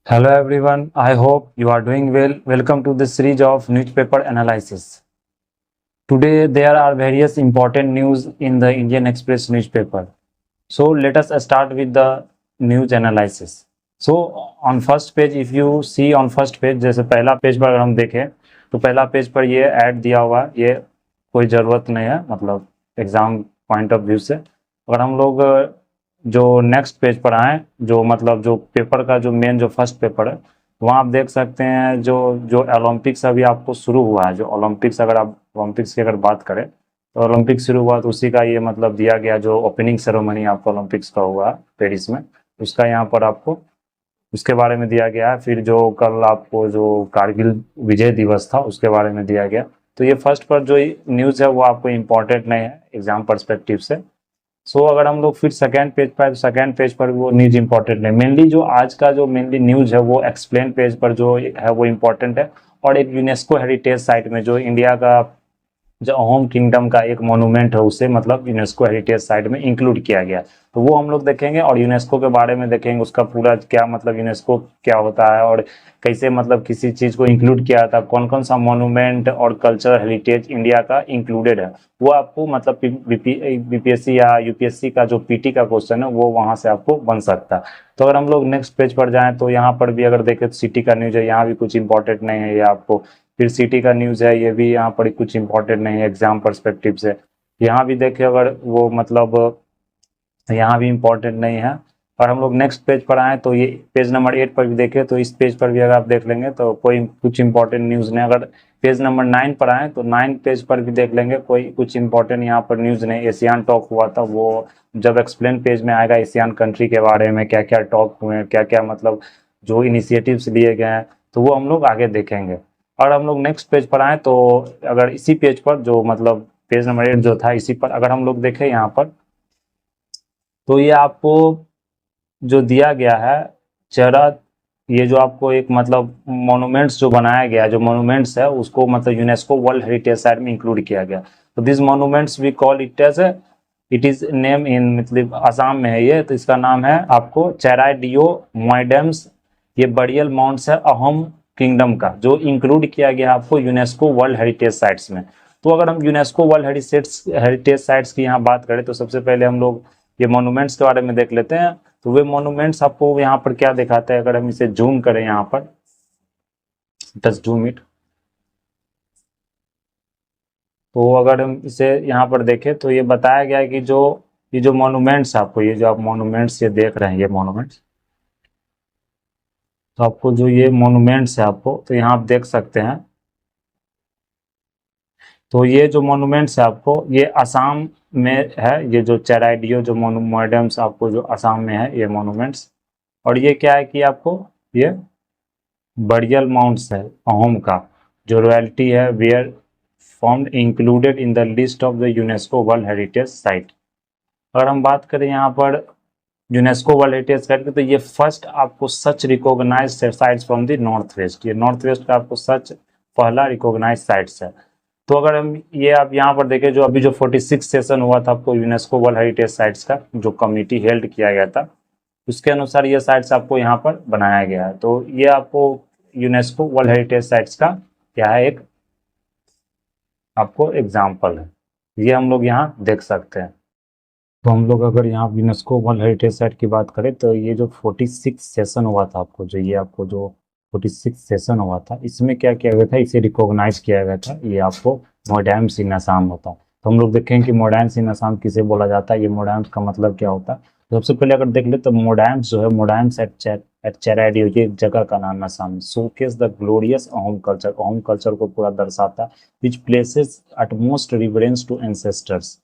Hello everyone, I hope you are doing well. Welcome to this series of newspaper analysis. Today there are various important news in the Indian Express newspaper. So let us start with the news analysis. So on first page, if you see on first page, जैसे पहला page पर अगर हम देखें तो पहला page पर ये ऐड दिया हुआ, ये कोई ज़रूरत नहीं है, मतलब एग्जाम पॉइंट ऑफ व्यू से। अगर हम लोग जो नेक्स्ट पेज पर आए, जो मतलब जो पेपर का जो मेन जो फर्स्ट पेपर है, वहाँ आप देख सकते हैं जो जो ओलंपिक्स अभी आपको शुरू हुआ है। जो ओलंपिक्स, अगर आप ओलंपिक्स की अगर बात करें तो ओलंपिक शुरू हुआ तो उसी का ये मतलब दिया गया, जो ओपनिंग सेरेमनी आपको ओलंपिक्स का हुआ पेरिस में, उसका यहाँ पर आपको उसके बारे में दिया गया है। फिर जो कल आपको जो कारगिल विजय दिवस था उसके बारे में दिया गया। तो ये फर्स्ट पर जो न्यूज़ है वो आपको इम्पोर्टेंट नहीं है एग्जाम परस्पेक्टिव से। सो अगर हम लोग फिर सेकेंड पेज पर, सेकेंड पेज पर वो न्यूज इंपॉर्टेंट नहीं, मेनली जो आज का जो मेनली न्यूज है वो एक्सप्लेन पेज पर जो है वो इम्पोर्टेंट है। और एक यूनेस्को हेरिटेज साइट में जो इंडिया का जो अहोम किंगडम का एक मोनूमेंट है उसे मतलब यूनेस्को हेरिटेज साइट में इंक्लूड किया गया, तो वो हम लोग देखेंगे और यूनेस्को के बारे में देखेंगे, उसका पूरा क्या मतलब यूनेस्को क्या होता है और कैसे मतलब किसी चीज़ को इंक्लूड किया था, कौन कौन सा मोनूमेंट और कल्चरल हेरिटेज इंडिया का इंक्लूडेड है, वो आपको मतलब बीपीएससी या यूपीएससी का जो पीटी का क्वेश्चन है वो वहाँ से आपको बन सकता है। तो अगर हम लोग नेक्स्ट पेज पर जाएं तो यहाँ पर भी अगर देखें तो सिटी का न्यूज है, यहाँ भी कुछ इंपॉर्टेंट नहीं है ये आपको। फिर सिटी का न्यूज़ है, ये भी यहाँ पर कुछ इंपॉर्टेंट नहीं है एग्जाम परस्पेक्टिव से। यहाँ भी देखें अगर वो मतलब यहाँ भी इम्पोर्टेंट नहीं है। और हम लोग नेक्स्ट पेज पर आए तो ये पेज नंबर 8 पर भी देखें तो इस पेज पर भी अगर आप देख लेंगे तो कोई कुछ इंपॉर्टेंट न्यूज़ नहीं। अगर पेज नंबर 9 पर आए तो 9 पेज पर भी देख लेंगे, कोई कुछ इंपॉर्टेंट यहाँ पर न्यूज़ नहीं। एशियान टॉक हुआ था, वो जब एक्सप्लेन पेज में आएगा एशियान कंट्री के बारे में क्या क्या टॉक हुए हैं, क्या क्या मतलब जो इनिशिएटिव्स लिए गए हैं, तो वो हम लोग आगे देखेंगे। और हम लोग नेक्स्ट पेज पर आए तो अगर इसी पेज पर जो मतलब पेज नंबर 8 जो था इसी पर अगर हम लोग देखें यहाँ पर तो ये आपको जो दिया गया है चेहरा, ये जो आपको एक मतलब मोनूमेंट्स जो बनाया गया, जो मोनूमेंट्स है उसको मतलब यूनेस्को वर्ल्ड हेरिटेज साइट में इंक्लूड किया गया। तो this monuments we call it as, it is name in मतलब आसाम में है ये, तो इसका नाम है आपको चेराडियो मोइडेम्स। ये बरियल माउंट्स है अहोम किंगडम का, जो इंक्लूड किया गया आपको यूनेस्को वर्ल्ड हेरिटेज साइट्स में। तो अगर हम यूनेस्को वर्ल्ड हेरिटेज साइट्स की यहाँ बात करें तो सबसे पहले हम लोग ये मोनूमेंट्स के बारे में देख लेते हैं। तो वे मोनूमेंट्स आपको यहाँ पर क्या दिखाते हैं, अगर हम इसे जूम करें यहाँ पर, जस्ट जूम इट, तो अगर हम इसे यहाँ पर देखें तो ये बताया गया है कि जो ये जो मोनूमेंट्स आपको, ये जो आप मोनूमेंट्स ये देख रहे हैं, ये मोनूमेंट्स, तो आपको जो ये मोनूमेंट्स है आपको तो यहाँ आप देख सकते हैं। तो ये जो मोनूमेंट्स है आपको ये असम में है, ये जो चेराइडियो जो मोनूमेंट्स आपको जो असम में है ये मोनूमेंट्स। और ये क्या है कि आपको ये बरियल माउंट्स है अहोम का, जो रॉयल्टी है were found included in the list of the UNESCO world heritage site. अगर हम बात करें यहाँ पर यूनेस्को वर्ल्ड हेरिटेज साइट की, तो ये फर्स्ट आपको such recognize sites from the north west, ये नॉर्थ वेस्ट का आपको सच पहला रिकॉग्नाइज साइट्स है। तो अगर हम ये आप यहाँ पर देखें जो अभी जो 46 सेशन हुआ था आपको यूनेस्को वर्ल्ड हेरिटेज साइट्स का, जो कमिटी हेल्ड किया गया था, उसके अनुसार ये साइट्स आपको यहाँ पर बनाया गया है। तो ये आपको यूनेस्को वर्ल्ड हेरिटेज साइट्स का क्या है, एक आपको एग्जाम्पल है, ये हम लोग यहाँ देख सकते हैं। तो हम लोग अगर यहाँ यूनेस्को वर्ल्ड हेरिटेज साइट की बात करें तो ये जो 46 सेशन हुआ था आपको, जो ये आपको जो 46 सेशन हुआ था इसमें क्या किया गया था, इसे रिकॉग्नाइज किया गया था, ये आपको मोडेम्स इन असम होता है। तो हम लोग देखेंगे कि मोडेम्स इन असम किसे बोला जाता है, ये मोडेम्स का मतलब क्या होता है। तो सबसे पहले अगर देख ले तो मोडेम्स जो है, मोडेम्स एट चेराडियो, ये एक जगह का नाम है Assam, showcase the glorious Ahom culture, Ahom culture को पूरा दर्शाता है, which places utmost reverence to ancestors.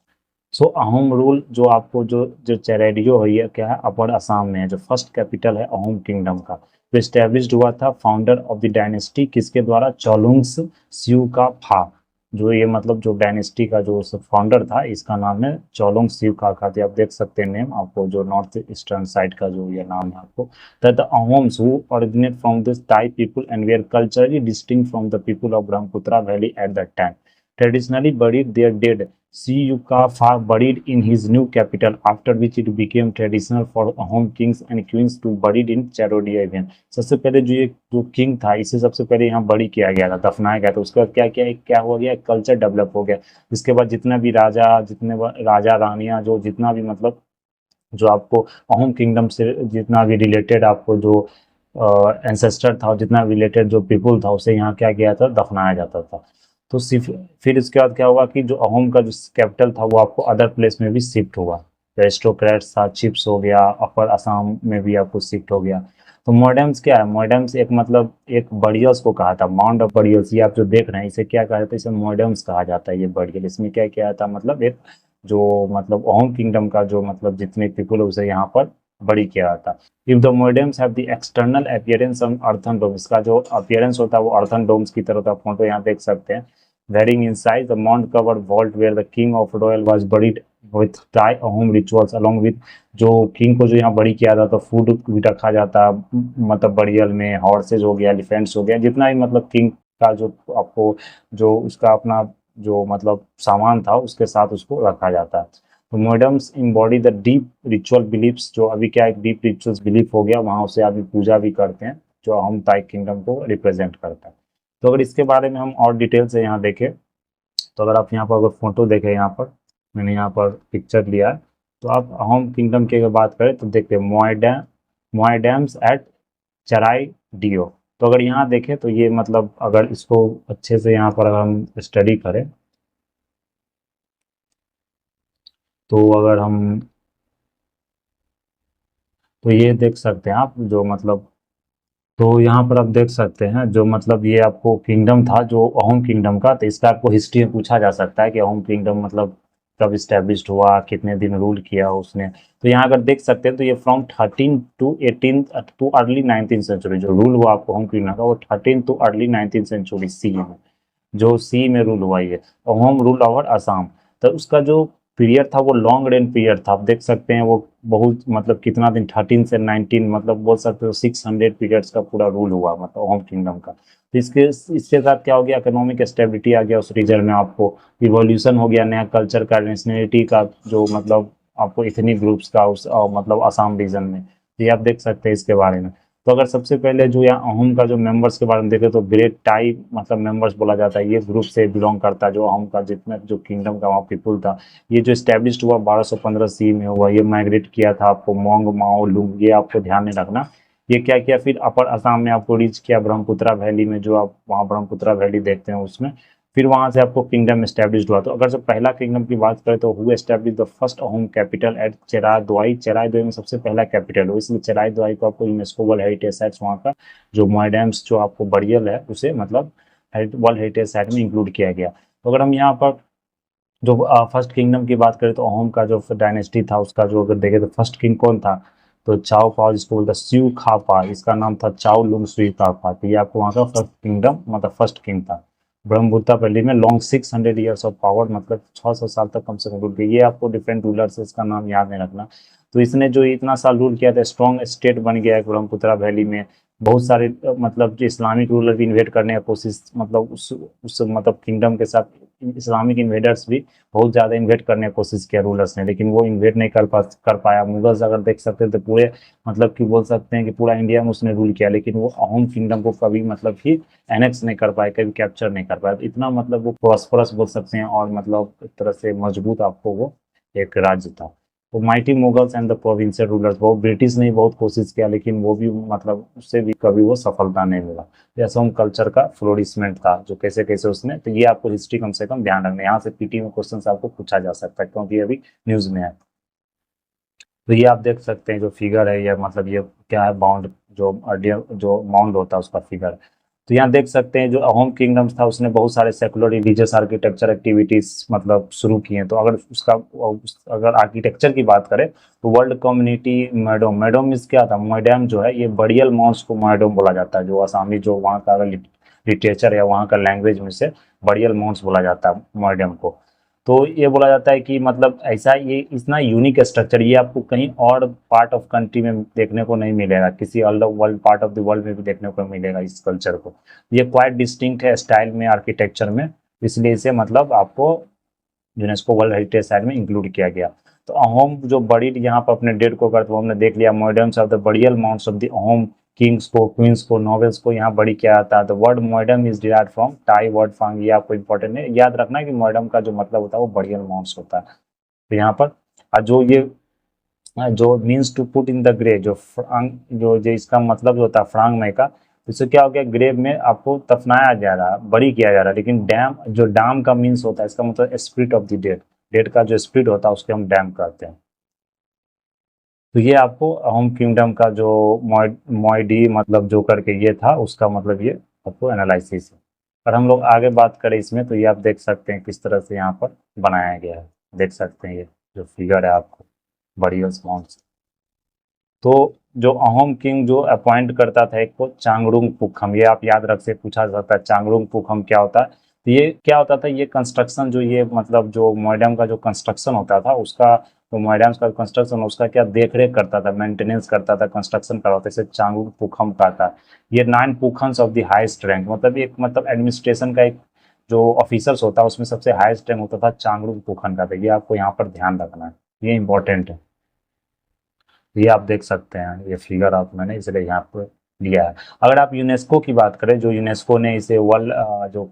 So Ahom rule जो आपको जो जो चेरेडियो है ये क्या है, अपर असम में है, जो फर्स्ट कैपिटल है अहोम किंगडम का, जो स्टैब्लिश्ड हुआ था फाउंडर ऑफ द डायनेस्टी किसके द्वारा, चोलुंग्स स्यू फा, जो ये मतलब जो डायनेस्टी का जो फाउंडर था इसका नाम है चोलुंग स्यू का। आप देख सकते हैं नेम आपको, जो नॉर्थ ईस्टर्न साइड का जो ये नाम है आपको, that the Ahoms who originate from this Tai people and were culturally distinct from the people of Brahmaputra valley at that time, traditionally buried their dead Siyukafa buried in his new capital, after which it became traditional for home kings and queens to buried in Charodia event. सबसे पहले जो ये जो king था इसे सबसे पहले यहाँ बड़ी किया गया था, दफनाया गया था। उसके बाद क्या क्या क्या हो गया, कल्चर डेवलप हो गया। इसके बाद जितना भी राजा रानियां जो जितना भी मतलब जो आपको अहोम किंगडम से जितना भी रिलेटेड आपको जो एंसेस्टर था, जितना रिलेटेड जो पीपुल था, उसे यहाँ क्या किया था, दफनाया जाता था। तो सिर्फ फिर इसके बाद क्या हुआ कि जो अहोम का जो कैपिटल था वो आपको अदर प्लेस में भी शिफ्ट हुआ। एरिस्टोक्रेट्स था, चिप्स हो गया, अपर असम में भी आपको शिफ्ट हो गया। तो मॉडर्न्स क्या है, मॉडर्न्स एक मतलब एक बड़ियल्स को कहा था, माउंट ऑफ बड़ियल्स। ये आप जो देख रहे हैं इसे क्या कहा जाता है, इसे मॉडर्न्स कहा जाता है। ये बड़ियल इसमें क्या किया था, मतलब एक जो मतलब अहोम किंगडम का जो मतलब जितने पीपल है उसे यहाँ पर बड़ी किया था। If the moderns have the external appearance of earthen dome, इसका जो अपीयरेंस होता है वो अर्थन डोम्स की तरह होता है। फोटो यहाँ देख सकते हैं। Varying in size the mount covered vault where the king of royal was buried with Tai Ahom rituals along with, जो किंग को जो यहाँ बड़ी किया जाता, फूड भी रखा जाता, मतलब बड़ियल में हॉर्सेज हो गया, एलिफेंट्स हो गया, जितना भी मतलब किंग का जो आपको जो उसका अपना जो मतलब सामान था उसके साथ उसको रखा जाता है। तो मॉडर्न्स embody the deep ritual beliefs, जो अभी क्या एक डीप रिचुअल्स बिलीफ हो गया, वहाँ उसे अभी पूजा भी करते हैं, जो अहोम ताई किंगडम को रिप्रेजेंट करता है। तो अगर इसके बारे में हम और डिटेल से यहाँ देखें, तो अगर आप यहाँ पर अगर फोटो देखें, यहाँ पर मैंने यहाँ पर पिक्चर लिया है, तो आप अहोम किंगडम की अगर बात करें तो देखते हैं मोएडम्स एट चराई डियो। तो अगर यहाँ देखें तो ये मतलब अगर इसको अच्छे से यहाँ पर अगर हम स्टडी करें, तो अगर हम तो ये देख सकते हैं आप जो मतलब, तो यहाँ पर आप देख सकते हैं जो मतलब ये आपको किंगडम था जो अहोम किंगडम का, तो इसका आपको हिस्ट्री में पूछा जा सकता है कि अहोम किंगडम मतलब कब स्टैब्लिश्ड हुआ, कितने दिन रूल किया उसने। तो यहाँ अगर देख सकते हैं तो ये from 13 to 18 to early 19th century जो रूल हुआ आपको अहोम किंगडम का, वो 13 to early 19th century C में, जो सी में रूल हुआ। ये होम रूल ओवर असम, तो उसका जो पीरियड था वो लॉन्ग रेन पीरियड था। आप देख सकते हैं वो बहुत मतलब कितना दिन, 13 से 19 मतलब बोल सकते हो 600 पीरियड्स का पूरा रूल हुआ मतलब होम किंगडम का। तो इसके साथ क्या हो गया, इकोनॉमिक स्टेबिलिटी आ गया उस रीजन में, आपको रिवॉल्यूशन हो गया, नया कल्चर का, नेशनलिटी का जो मतलब आपको इथनिक ग्रुप्स का उस मतलब असम रीजन में। तो ये आप देख सकते हैं इसके बारे में। तो अगर सबसे पहले जो यहाँ अहोम का जो मेंबर्स के बारे में देखें तो ग्रेट टाई मतलब मेंबर्स बोला जाता है, ये ग्रुप से बिलोंग करता है जो अहोम का जितना जो किंगडम का वहाँ पीपुल था। ये जो स्टैब्लिश्ड हुआ 1215 सी में हुआ, ये माइग्रेट किया था आपको मोंग माओ लुंग, ये आपको ध्यान में रखना। ये क्या किया फिर अपर असम में आपको रीच किया, ब्रह्मपुत्रा वैली में, जो आप वहाँ ब्रह्मपुत्रा वैली देखते हैं उसमें, फिर वहां से आपको किंगडम एस्टेब्लिश हुआ। तो अगर जो पहला किंगडम की बात करें तो who establish the first home capital at Charaideo, Charaideo में सबसे पहला कैपिटल हो, इसलिए चेरादुआई को आपको यूनेस्को वर्ल्ड हेरिटेज साइट्स वहाँ का जो मोएडम्स जो आपको बड़ियल है उसे मतलब वर्ल्ड हेरिटेज साइट में इंक्लूड किया गया। तो अगर हम यहाँ पर जो फर्स्ट किंगडम की बात करें तो अहोम का जो डायनेस्टी था उसका जो अगर देखें तो फर्स्ट किंग कौन था, तो चाओ पाओ जिसको बोलता है स्यू खापा, इसका नाम था चाओ लुंग सुई खापा। तो ये आपको वहाँ का फर्स्ट किंगडम मतलब फर्स्ट किंग था। ब्रह्मपुत्रा वैली में लॉन्ग 600 ईयर्स ऑफ पावर, मतलब 600 साल तक कम से कम रूल किया। ये आपको डिफरेंट रूलर से इसका नाम याद नहीं रखना। तो इसने जो इतना साल रूल किया था, स्ट्रॉन्ग स्टेट बन गया है ब्रह्मपुत्रा वैली में। बहुत सारे मतलब जो इस्लामिक रूलर भी इन्वेट करने की कोशिश मतलब उस मतलब किंगडम के साथ इस्लामिक इन्वेडर्स भी बहुत ज़्यादा इन्वेट करने की कोशिश किया रूलर्स ने, लेकिन वो इन्वेट नहीं कर पाया। मुगल्स अगर देख सकते हैं तो पूरे मतलब कि बोल सकते हैं कि पूरा इंडिया में उसने रूल किया, लेकिन वो अहोम किंगडम को कभी मतलब कि एनेक्स नहीं कर पाए, कभी कैप्चर नहीं कर पाए। तो इतना मतलब वो प्रॉस्परस बोल सकते हैं और मतलब एक तरह से मजबूत आपको वो एक राज्य था। तो mighty Mughals and the provincial rulers, वो ब्रिटिश ने बहुत कोशिश किया लेकिन वो भी मतलब उससे भी कभी वो सफलता नहीं मिला। असम कल्चर का फ्लोरिशमेंट था जो कैसे कैसे उसने, तो ये आपको हिस्ट्री कम से कम ध्यान रखना है। यहाँ से पीटी में क्वेश्चन आपको पूछा जा सकता है क्योंकि अभी न्यूज में है। तो ये आप देख सकते हैं जो फिगर है, ये मतलब ये क्या है, बाउंड जो जो माउंड होता है उसका फिगर। तो यहाँ देख सकते हैं जो अहोम किंगडम्स था उसने बहुत सारे सेकुलर रिलीजियस आर्किटेक्चर एक्टिविटीज मतलब शुरू किए हैं। तो अगर अगर आर्किटेक्चर की बात करें तो वर्ल्ड कम्युनिटी मैडोम, मैडोम मीन्स क्या था, मैडम जो है ये बड़ियल माउंट्स को मैडोम बोला जाता है, जो आसामी जो वहाँ का लिटरेचर या वहाँ का लैंग्वेज में से बड़ियल माउंट्स बोला जाता है मैडम को। तो ये बोला जाता है कि मतलब ऐसा ये इतना यूनिक स्ट्रक्चर ये आपको कहीं और पार्ट ऑफ कंट्री में देखने को नहीं मिलेगा, किसी अलग world part of the world में भी देखने को मिलेगा इस कल्चर को। ये क्वाइट डिस्टिंक्ट है स्टाइल में, आर्किटेक्चर में, इसलिए इसे मतलब आपको यूनेस्को वर्ल्ड हेरिटेज साइट में इंक्लूड किया गया। तो अहोम जो बड़ी यहाँ पर अपने डेट को करते, वो हमने देख लिया। Moidams of the burial mounds of the Ahom kings को, क्वींस को, नॉवेल्स को यहाँ बड़ी किया जाता है। The word moidam is derived from Tai word Phang. ये आपको इंपॉर्टेंट है, याद रखना कि मॉडर्न का जो मतलब होता है वो बरियल माउंट्स होता है। तो यहाँ पर जो ये जो means to put in the grave, जो फ्रांग जो इसका मतलब जो होता है फ्रांग में का, इससे क्या हो गया, ग्रेव में आपको दफनाया जा रहा है, बड़ी किया जा रहा है। लेकिन डैम, जो डाम का मीन्स होता है, इसका मतलब spirit of the dead, dead का जो स्पिरिट होता है उसके हम डैम कहते हैं। तो ये आपको होम किंगडम का जो मॉइडी मतलब जो करके ये था, उसका मतलब ये आपको एनालिसिस है। और हम लोग आगे बात करें इसमें, तो ये आप देख सकते हैं किस तरह से यहाँ पर बनाया गया है। देख सकते हैं ये जो फिगर है आपको बड़ी माउंट। तो जो अहोम किंग जो अपॉइंट करता था एक को चांगरुंग पुखम, ये आप याद रख से पूछा जाता है चांगरुंग पुखम क्या होता है। तो ये क्या होता था, ये कंस्ट्रक्शन जो ये मतलब जो मोइडम का जो कंस्ट्रक्शन होता था उसका, तो मोइडम का कंस्ट्रक्शन उसका क्या देख रेख करता था, मेंटेनेंस करता था, कंस्ट्रक्शन करवाता था, इसे चांगरुंग पुखम कहता है। ये 9 पुखम्स ऑफ द हाईएस्ट रैंक, मतलब एक मतलब एडमिनिस्ट्रेशन का एक जो ऑफिसर्स होता है उसमें सबसे हाईएस्ट रैंक होता था चांगरुंग पुखम का। था ये आपको यहाँ पर ध्यान रखना है, ये इंपॉर्टेंट है। ये आप देख सकते हैं, ये फिगर आप मैंने इसलिए यहाँ पर लिया है। अगर आप यूनेस्को की बात करें, जो यूनेस्को ने इसे वर्ल्ड जो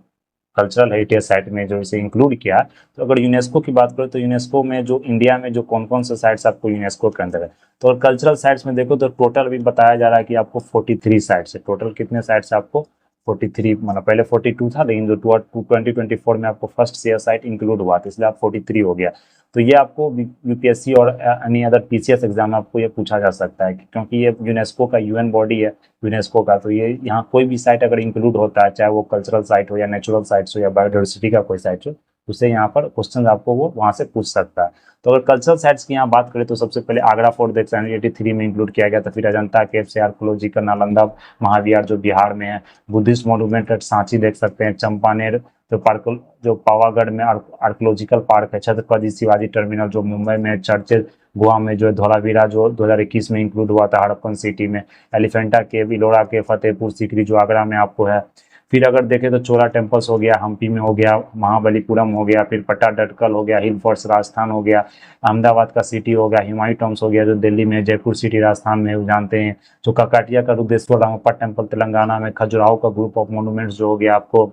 कल्चरल हेरिटेज साइट में जो इसे इंक्लूड किया, तो अगर यूनेस्को की बात करें तो यूनेस्को में जो इंडिया में जो कौन कौन से साइट्स आपको यूनेस्को के अंदर है, तो कल्चरल साइट्स में देखो तो टोटल भी बताया जा रहा है कि आपको 43 साइट्स है। टोटल कितने साइट्स है आपको 43, मतलब पहले 42 था, लेकिन जो 2024 में आपको फर्स्ट सीएस साइट इंक्लूड हुआ था, इसलिए आप 43 हो गया। तो ये आपको यूपीएससी और एनी अदर पीसीएस एग्जाम में आपको ये पूछा जा सकता है, क्योंकि ये यूनेस्को का यूएन बॉडी है यूनेस्को का। तो ये यहाँ कोई भी साइट अगर इंक्लूड होता है, चाहे वो कल्चरल साइट हो या नेचुरल साइट्स हो या बायोडाइवर्सिटी का कोई साइट हो, उससे यहाँ पर क्वेश्चन आपको वो वहाँ से पूछ सकता है। तो अगर कल्चरल साइट्स की यहाँ बात करें तो सबसे पहले आगरा फोर्ट देख सकते हैं, 83 में इंक्लूड किया गया था। फिर अजंता केव्स से आर्कोलॉजिकल नालंदा महाविहार जो बिहार में है, बुद्धिस्ट मॉन्यूमेंट एट सांची देख सकते हैं, चंपानेर जो पार्क, जो पावागढ़ में आर्कोलॉजिकल पार्क है, छत्रपति शिवाजी टर्मिनल जो मुंबई में, चर्चेज गोवा में, जो धौलावीरा जो 2021 में इंक्लूड हुआ था हड़प्पन सिटी में, एलिफेंटा केव, इलोरा के, फतेहपुर सीकरी जो आगरा में आपको है। फिर अगर देखें तो चोला टेम्पल्स हो गया, हम्पी में हो गया, महाबलीपुरम हो गया, फिर पट्टाडकल हो गया, हिल फोर्ट्स राजस्थान हो गया, अहमदाबाद का सिटी हो गया, हुमायूं टॉम्स हो गया जो दिल्ली में, जयपुर सिटी राजस्थान में जानते हैं, जो काकाटिया का रुद्रेश्वर रामप्पा टेम्पल तेलंगाना में, खजुराहो का ग्रुप ऑफ मोन्यूमेंट्स जो हो गया आपको।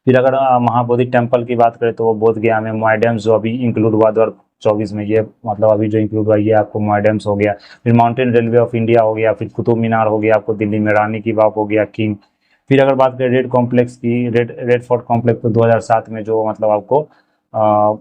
फिर अगर महाबोधि टेम्पल की बात करें तो वो बोध गया में, मोइडेम्स जो अभी इंक्लूड हुआ 2024 में, ये मतलब अभी जो इंक्लूड हुआ ये आपको मोइडेम्स हो गया। फिर माउंटेन रेलवे ऑफ इंडिया हो गया, फिर कुतुब मीनार हो गया आपको दिल्ली में, रानी की बाग हो गया, किंग। फिर अगर बात करें रेड कॉम्प्लेक्स की, रेड फोर्ट कॉम्प्लेक्स तो 2007 में जो मतलब आपको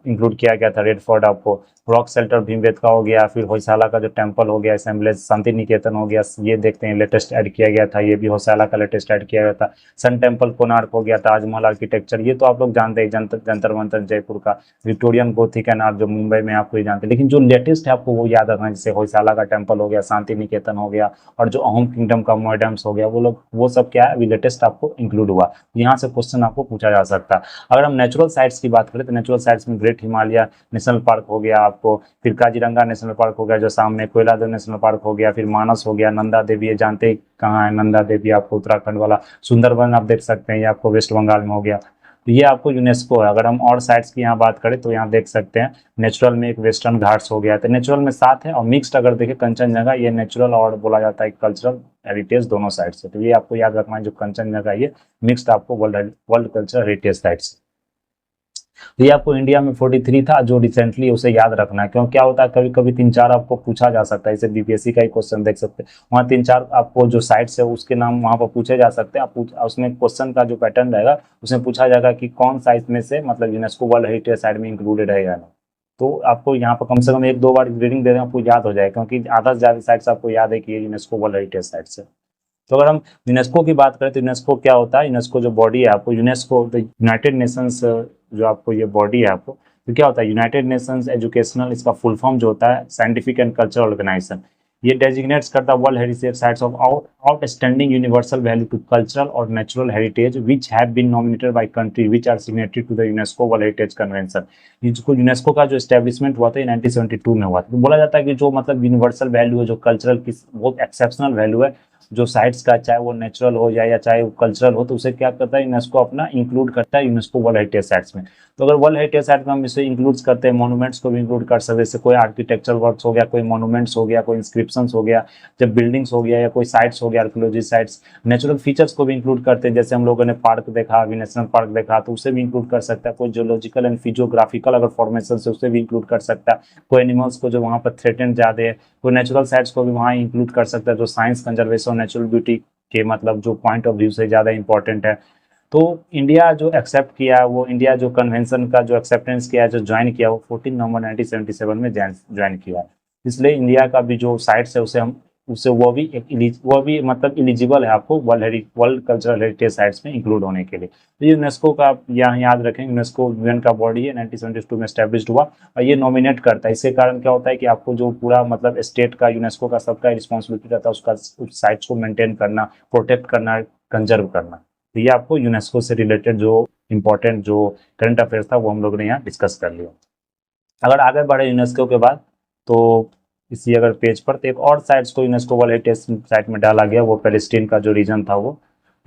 इंक्लूड किया गया था रेड फोर्ट आपको। रॉक शेल्टर भीमबेटका हो गया, फिर होयसाला का जो टेम्पल हो गया, असेंबलेज शांति निकेतन हो गया, ये देखते हैं लेटेस्ट ऐड किया गया था, ये भी होयसाला का लेटेस्ट ऐड किया गया था। सन टेम्पल कोणार्क हो गया, ताजमहल आर्किटेक्चर, ये तो आप लोग जानते हैं, जंतर मंतर जयपुर का, विक्टोरियन गोथिक एंड आर्ट जो मुंबई में आपको ये जानते हैं। लेकिन जो लेटेस्ट है आपको वो याद रखना है, जैसे होयसाला का टेम्पल हो गया, शांति निकेतन हो गया, और जो अहोम किंगडम का मोइडेम्स हो गया, वो लोग वो सब क्या है अभी लेटेस्ट आपको इंक्लूड हुआ। यहाँ से क्वेश्चन आपको पूछा जा सकता है। अगर हम नेचुरल साइट्स की बात करें तो नेचुरल साइट्स में ग्रेट हिमालय नेशनल पार्क हो गया आपको, फिर काजीरंगा नेशनल पार्क हो गया जो सामने, कोयलादेव नेशनल पार्क हो गया, फिर मानस हो गया, नंदा देवी, ये जानते कहाँ है नंदा देवी आपको, उत्तराखंड वाला, सुंदरबन आप देख सकते हैं ये आपको वेस्ट बंगाल में हो गया। तो ये आपको यूनेस्को है। अगर हम और साइट्स की यहाँ बात करें तो यहाँ देख सकते हैं नेचुरल में एक वेस्टर्न घाट्स हो गया, तो नेचुरल में 7 है, और मिक्स्ड अगर देखें कंचनजंगा, ये नेचुरल और बोला जाता है कल्चरल हेरिटेज दोनों साइड से। तो ये आपको याद रखना है, जो कंचनजंगा ये मिक्स्ड आपको वर्ल्ड कल्चरल हेरिटेज साइट्स। तो ये आपको इंडिया में 43 था जो रिसेंटली, उसे याद रखना है, क्यों क्या होता है कभी कभी 3-4 आपको पूछा जा सकता है, इसे बीपीएससी का ही क्वेश्चन देख सकते हैं, वहाँ 3-4 आपको जो साइट्स है उसके नाम वहाँ पर पूछे जा सकते हैं। आप उसमें क्वेश्चन का जो पैटर्न रहेगा उसमें पूछा जाएगा कि कौन साइट में से मतलब यूनेस्को वर्ल्ड हेरिटेज साइट में इंक्लूडेड है या नहीं। तो आपको यहाँ पर कम से कम 1-2 बार रीडिंग दे दें, आपको याद हो जाए, क्योंकि आधा से ज्यादा साइट्स आपको याद है कि ये यूनेस्को वर्ल्ड हेरिटेज साइट्स है। तो अगर हम यूनेस्को की बात करें तो यूनेस्को क्या होता है, यूनेस्को जो बॉडी है आपको, यूनेस्को यूनाइटेड नेशंस जो आपको ये बॉडी है आपको, तो क्या होता है यूनाइटेड नेशंस एजुकेशनल, इसका फुल फॉर्म जो होता है साइंटिफिक एंड कल्चरल ऑर्गेनाइजेशन। ये डेजिग्नेट्स करता है world heritage sites of outstanding universal value to cultural और natural heritage which have been nominated by country which are signatory to the UNESCO world heritage convention. जिसको UNESCO का जो establishment हुआ था 1972 में हुआ था। तो बोला जाता है कि जो मतलब यूनिवर्सल वैल्यू है, जो कल्चरल की बहुत एक्सेप्शनल वैल्यू है, जो साइट्स का, चाहे वो नेचुरल हो जाए या चाहे वो कल्चरल हो, तो उसे क्या करता है यूनेस्को अपना इंक्लूड करता है यूनेस्को वर्ल्ड हेरिटेज साइट्स में। तो अगर वर्ल्ड हेरिटेज साइट में हम इसे इंक्लूड करते हैं, मोनूमेंट्स को भी इंक्लूड कर सकते हैं, जैसे कोई आर्किटेक्चरल वर्क्स हो गया, कोई मोनूमेंट्स हो गया, कोई इंस्क्रिप्शंस हो गया, जब बिल्डिंग्स हो गया या कोई साइट्स हो गया, आर्कियोलॉजी साइट्स, नेचुरल फीचर्स को भी इंक्लूड करते हैं, जैसे हम लोगों ने पार्क देखा, अभी नेशनल पार्क देखा, तो उसे भी इंक्लूड कर सकता है। कोई जियोलॉजिकल एंड फिजियोग्राफिकल अगर फॉर्मेशन से उसे भी इंक्लूड कर सकता है। कोई एनिमल्स को जो वहाँ पर थ्रेटेंड ज्यादा है, कोई नेचुरल साइट्स को भी वहाँ इंक्लूड कर सकता है, जो साइंस कंजर्वेशन नेचुरल ब्यूटी के मतलब जो पॉइंट ऑफ व्यू से ज़्यादा इंपॉर्टेंट है। तो इंडिया जो एक्सेप्ट किया, वो इंडिया जो कन्वेंशन का जो एक्सेप्टेंस किया, जो ज्वाइन किया, वो 14 नवंबर 1977 में ज्वाइन किया। इसलिए इंडिया का भी जो साइट्स है उसे हम उसे वो भी मतलब एलिजिबल है आपको वर्ल्ड कल्चरल हेरिटेज साइट्स में इंक्लूड होने के लिए। तो ये यूनेस्को का आप यहाँ याद रखें, यूनेस्को यूएन का बॉडी है, 1972 में एस्टेब्लिश हुआ और ये नॉमिनेट करता है। इसके कारण क्या होता है कि आपको जो पूरा मतलब स्टेट का, यूनेस्को का सबका रिस्पॉन्सिबिलिटी रहता है उसका, उस साइट्स को मेंटेन करना, प्रोटेक्ट करना, कंजर्व करना। तो ये आपको यूनेस्को से रिलेटेड जो इंपॉर्टेंट जो करंट अफेयर्स था वो हम लोग ने यहाँ डिस्कस कर लिया। अगर आगे बढ़े यूनेस्को के बाद, तो इसी अगर पेज पर, तो एक और साइट्स को यूनेस्को वर्ल्ड हेरिटेज साइट में डाला गया, वो पैलेस्टीन का जो रीजन था वो।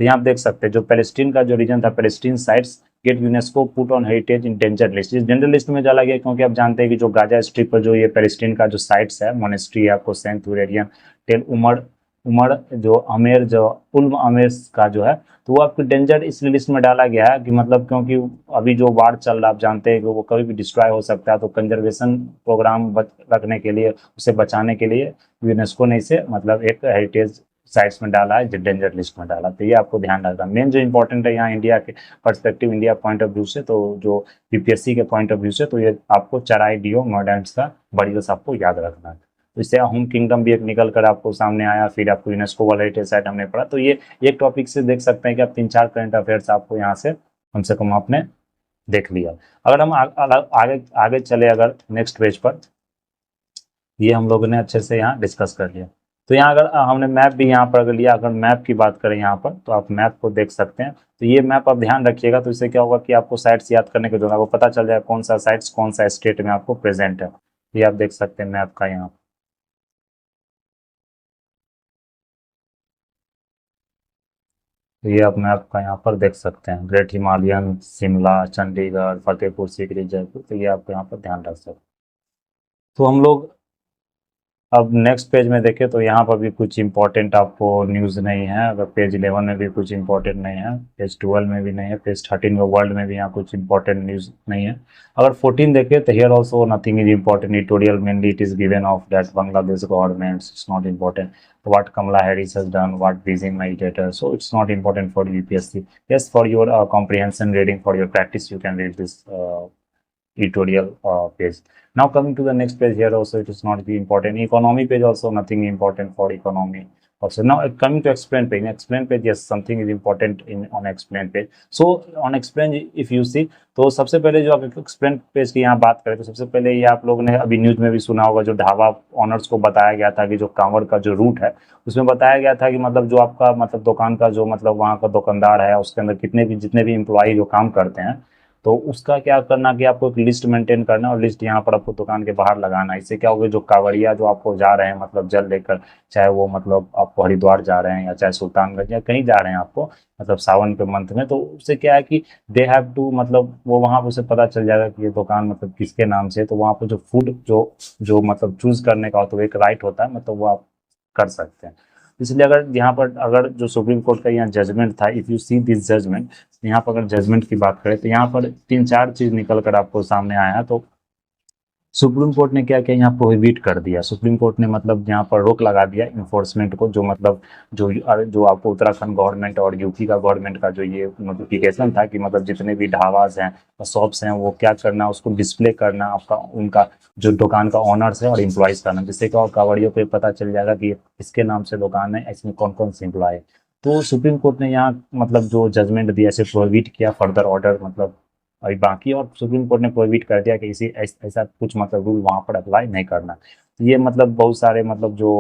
तो यहाँ आप देख सकते हैं जो पैलेस्टीन का जो रीजन था, Palestine sites get UNESCO put on heritage in danger list. इस डेंजर लिस्ट में डाला गया क्योंकि आप जानते हैं कि जो गाजा स्ट्रिप पर जो ये पैलेस्टीन का जो साइट्स है, मोनेस्ट्री है आपको, सेंट हुरैरियन, टेल उमर उमर जो अमेर, जो उल्म अमेर का जो है, तो वो आपको डेंजर इसलिए लिस्ट में डाला गया है कि मतलब क्योंकि अभी जो वार चल रहा है, आप जानते हैं कि वो कभी भी डिस्ट्रॉय हो सकता है। तो कंजर्वेशन प्रोग्राम रखने के लिए, उसे बचाने के लिए यूनेस्को ने इसे मतलब एक हेरिटेज साइट्स में डाला है, जो डेंजर लिस्ट में डाला। तो ये आपको ध्यान रखना। मेन जो इंपॉर्टेंट है यहाँ इंडिया के perspective, India point of view से, तो जो यूपीएससी के पॉइंट ऑफ व्यू से, तो ये आपको चराई डीओ मॉडर्न्स का बरियल्स आपको याद रखना है। तो इससे होम किंगडम भी एक निकल कर आपको सामने आया, फिर आपको यूनेस्को वर्ल्ड हेरिटेज साइट हमने पढ़ा। तो ये एक टॉपिक से देख सकते हैं कि आप 3-4 करंट अफेयर्स आपको यहाँ से कम कम आपने देख लिया। अगर हम आगे आगे चले, अगर नेक्स्ट पेज पर, ये हम लोगों ने अच्छे से यहाँ डिस्कस कर लिया। तो यहाँ अगर हमने मैप भी यहाँ पर अगर लिया, अगर मैप की बात करें यहाँ पर, तो आप मैप को देख सकते हैं। तो ये मैप आप ध्यान रखिएगा, तो इससे क्या होगा कि आपको साइट्स याद करने के दौरान आपको पता चल जाए कौन सा साइट्स कौन सा स्टेट में आपको प्रेजेंट है। ये आप देख सकते हैं मैप का यहाँ। तो ये आप मैप का यहाँ पर देख सकते हैं, ग्रेट हिमालयन, शिमला, चंडीगढ़, फतेहपुर सीकरी, जयपुर। तो ये आप यहाँ पर ध्यान रख सकते हैं। तो हम लोग अब नेक्स्ट पेज में देखें, तो यहाँ पर भी कुछ इंपॉर्टेंट आपको न्यूज़ नहीं है। अगर पेज 11 में भी कुछ इंपॉर्टेंट नहीं है, पेज 12 में भी नहीं है, पेज 13 में वर्ल्ड में भी यहाँ कुछ इंपॉर्टेंट न्यूज़ नहीं है। अगर 14 देखें, तो here also nothing is important. Editorial mainly it is given of that Bangladesh government, it's not important. what Kamala Harris has done, what Beijing meditator, so it's not important for UPSC. Yes, for your comprehension reading, for your practice, you can read this editorial page. Now coming to the next page, here also it is not the important. Economy page also nothing important for economy also. Now coming to explain page. Explain page, yes, something is important in on explain page. So on explain, if you see, तो सबसे पहले जो आप explain page की यहाँ बात करें, तो सबसे पहले ये आप लोगों ने अभी न्यूज में भी सुना होगा, जो ढाबा ऑनर्स को बताया गया था कि जो कांवड़ का जो रूट है, उसमें बताया गया था कि मतलब जो आपका मतलब दुकान का जो मतलब वहाँ का दुकानदार है, उसके अंदर कितने भी जितने भी एम्प्लॉई जो काम करते हैं, तो उसका क्या करना कि आपको एक लिस्ट मेंटेन करना, और लिस्ट यहाँ पर आपको दुकान के बाहर लगाना। इससे क्या होगा, जो कांवड़िया जो आपको जा रहे हैं मतलब जल लेकर, चाहे वो मतलब आपको हरिद्वार जा रहे हैं या चाहे सुल्तानगंज या कहीं जा रहे हैं आपको मतलब सावन के मंथ में, तो उससे क्या है कि दे हैव टू मतलब वो वहाँ पर उसे पता चल जाएगा कि ये दुकान मतलब किसके नाम से। तो वहाँ पर जो फूड जो जो मतलब चूज करने का, तो एक राइट होता है, मतलब वो आप कर सकते हैं। इसलिए अगर यहाँ पर अगर जो सुप्रीम कोर्ट का यहाँ जजमेंट था, if you see this judgment, यहाँ पर अगर जजमेंट की बात करें, तो यहाँ पर 3-4 चीज़ निकल कर आपको सामने आया। तो सुप्रीम कोर्ट ने क्या किया, यहाँ प्रोहिबिट कर दिया। सुप्रीम कोर्ट ने मतलब यहाँ पर रोक लगा दिया इन्फोर्समेंट को, जो मतलब जो आपको उत्तराखंड गवर्नमेंट और यूपी का गवर्नमेंट का जो ये नोटिफिकेशन था कि मतलब जितने भी ढाबाज हैं और शॉप्स हैं, वो क्या करना, उसको डिस्प्ले करना आपका उनका जो दुकान का ऑनर्स है और एम्प्लॉयज़ का नाम, जिससे क्या और कांवड़ियों को पता चल जाएगा कि इसके नाम से दुकान है, इसमें कौन कौन से एम्प्लॉय है। तो सुप्रीम कोर्ट ने यहाँ मतलब जो जजमेंट दिया, इसे प्रोहिबिट किया, फर्दर ऑर्डर मतलब अभी बाकी, और सुप्रीम कोर्ट ने प्रोहिबिट कर दिया कि इसी ऐसा कुछ मतलब रूल वहाँ पर अप्लाई नहीं करना। तो ये मतलब बहुत सारे मतलब जो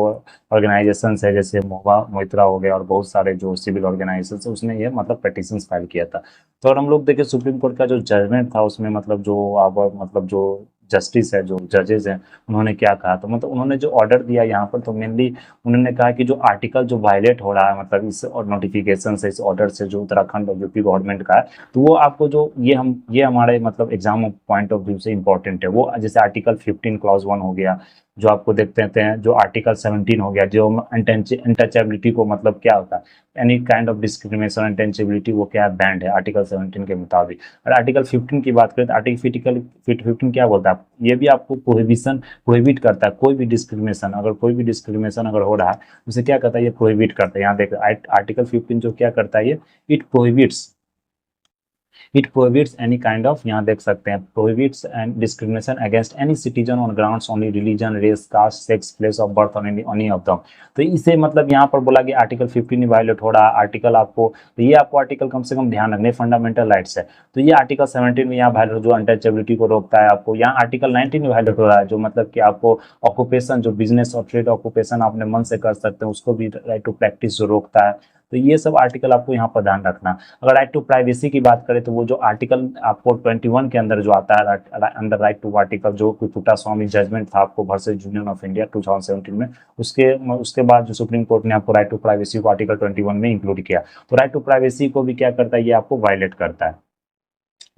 ऑर्गेनाइजेशन है, जैसे मोवा मोइत्रा हो गया और बहुत सारे जो सिविल ऑर्गेनाइजेशन है, उसने ये मतलब पिटीशन फाइल किया था। तो अगर हम लोग देखें सुप्रीम कोर्ट का जो जजमेंट था, उसमें मतलब जो अब मतलब जो जस्टिस है, जो जजेस हैं, उन्होंने क्या कहा। तो मतलब उन्होंने जो ऑर्डर दिया यहाँ पर, तो मेनली उन्होंने कहा कि जो आर्टिकल जो वायलेट हो रहा है मतलब इस और नोटिफिकेशन से, इस ऑर्डर से, जो उत्तराखंड और यूपी गवर्नमेंट का है, तो वो आपको जो ये हमारे मतलब एग्जाम पॉइंट ऑफ व्यू से इंपॉर्टेंट है। वो जैसे आर्टिकल 15 क्लॉज 1 हो गया, जो आपको देखते हैं, जो आर्टिकल 17 हो गया, जो अनटचेबिलिटी को मतलब क्या होता है, any kind of discrimination untouchability, वो क्या है, बैंड है आर्टिकल 17 के मुताबिक। और आर्टिकल 15 की बात करें तो आर्टिकल 15 क्या बोलता है, ये भी आपको प्रोहिबिशन प्रोहिबिट करता है कोई भी डिस्क्रिमिनेशन, अगर कोई भी डिस्क्रिमिनेशन अगर हो रहा है उसे क्या करता है, ये प्रोहिबिट करता है। यहाँ देख आर्टिकल 15 जो क्या करता है, ये it prohibits any kind of, यहाँ देख सकते हैं, prohibits and discrimination against any citizen on grounds only religion, race, caste, sex, place of birth on any of them. तो इसे मतलब यहाँ पर बोला कि आर्टिकल 15 वायलेट हो रहा है, आर्टिकल आपको, तो ये आपको आर्टिकल कम से कम ध्यान रखने, फंडामेंटल राइट्स है। तो ये आर्टिकल 17 में यहाँ वायलेट, जो अनटचेबिलिटी को रोकता है आपको। यहाँ आर्टिकल 19 में वायलेट हो रहा है, जो मतलब कि आपको ऑक्यूपेशन, जो बिजनेस और ट्रेड ऑक्यूपेशन आपने मन से कर सकते हैं, उसको भी राइट टू प्रैक्टिस जो रोकता है। तो ये सब आर्टिकल आपको यहाँ पर ध्यान रखना। अगर राइट टू प्राइवेसी की बात करें तो वो जो आर्टिकल आपको 21 के अंदर जो आता है, अंडर राइट टू आर्टिकल, जो पुट्टास्वामी जजमेंट था आपको वर्सेस यूनियन ऑफ इंडिया 2017 में, उसके बाद जो सुप्रीम कोर्ट ने आपको राइट टू प्राइवेसी को आर्टिकल 21 में इंक्लूड किया। तो राइट टू प्राइवेसी को भी क्या करता है, ये आपको वायलेट करता है।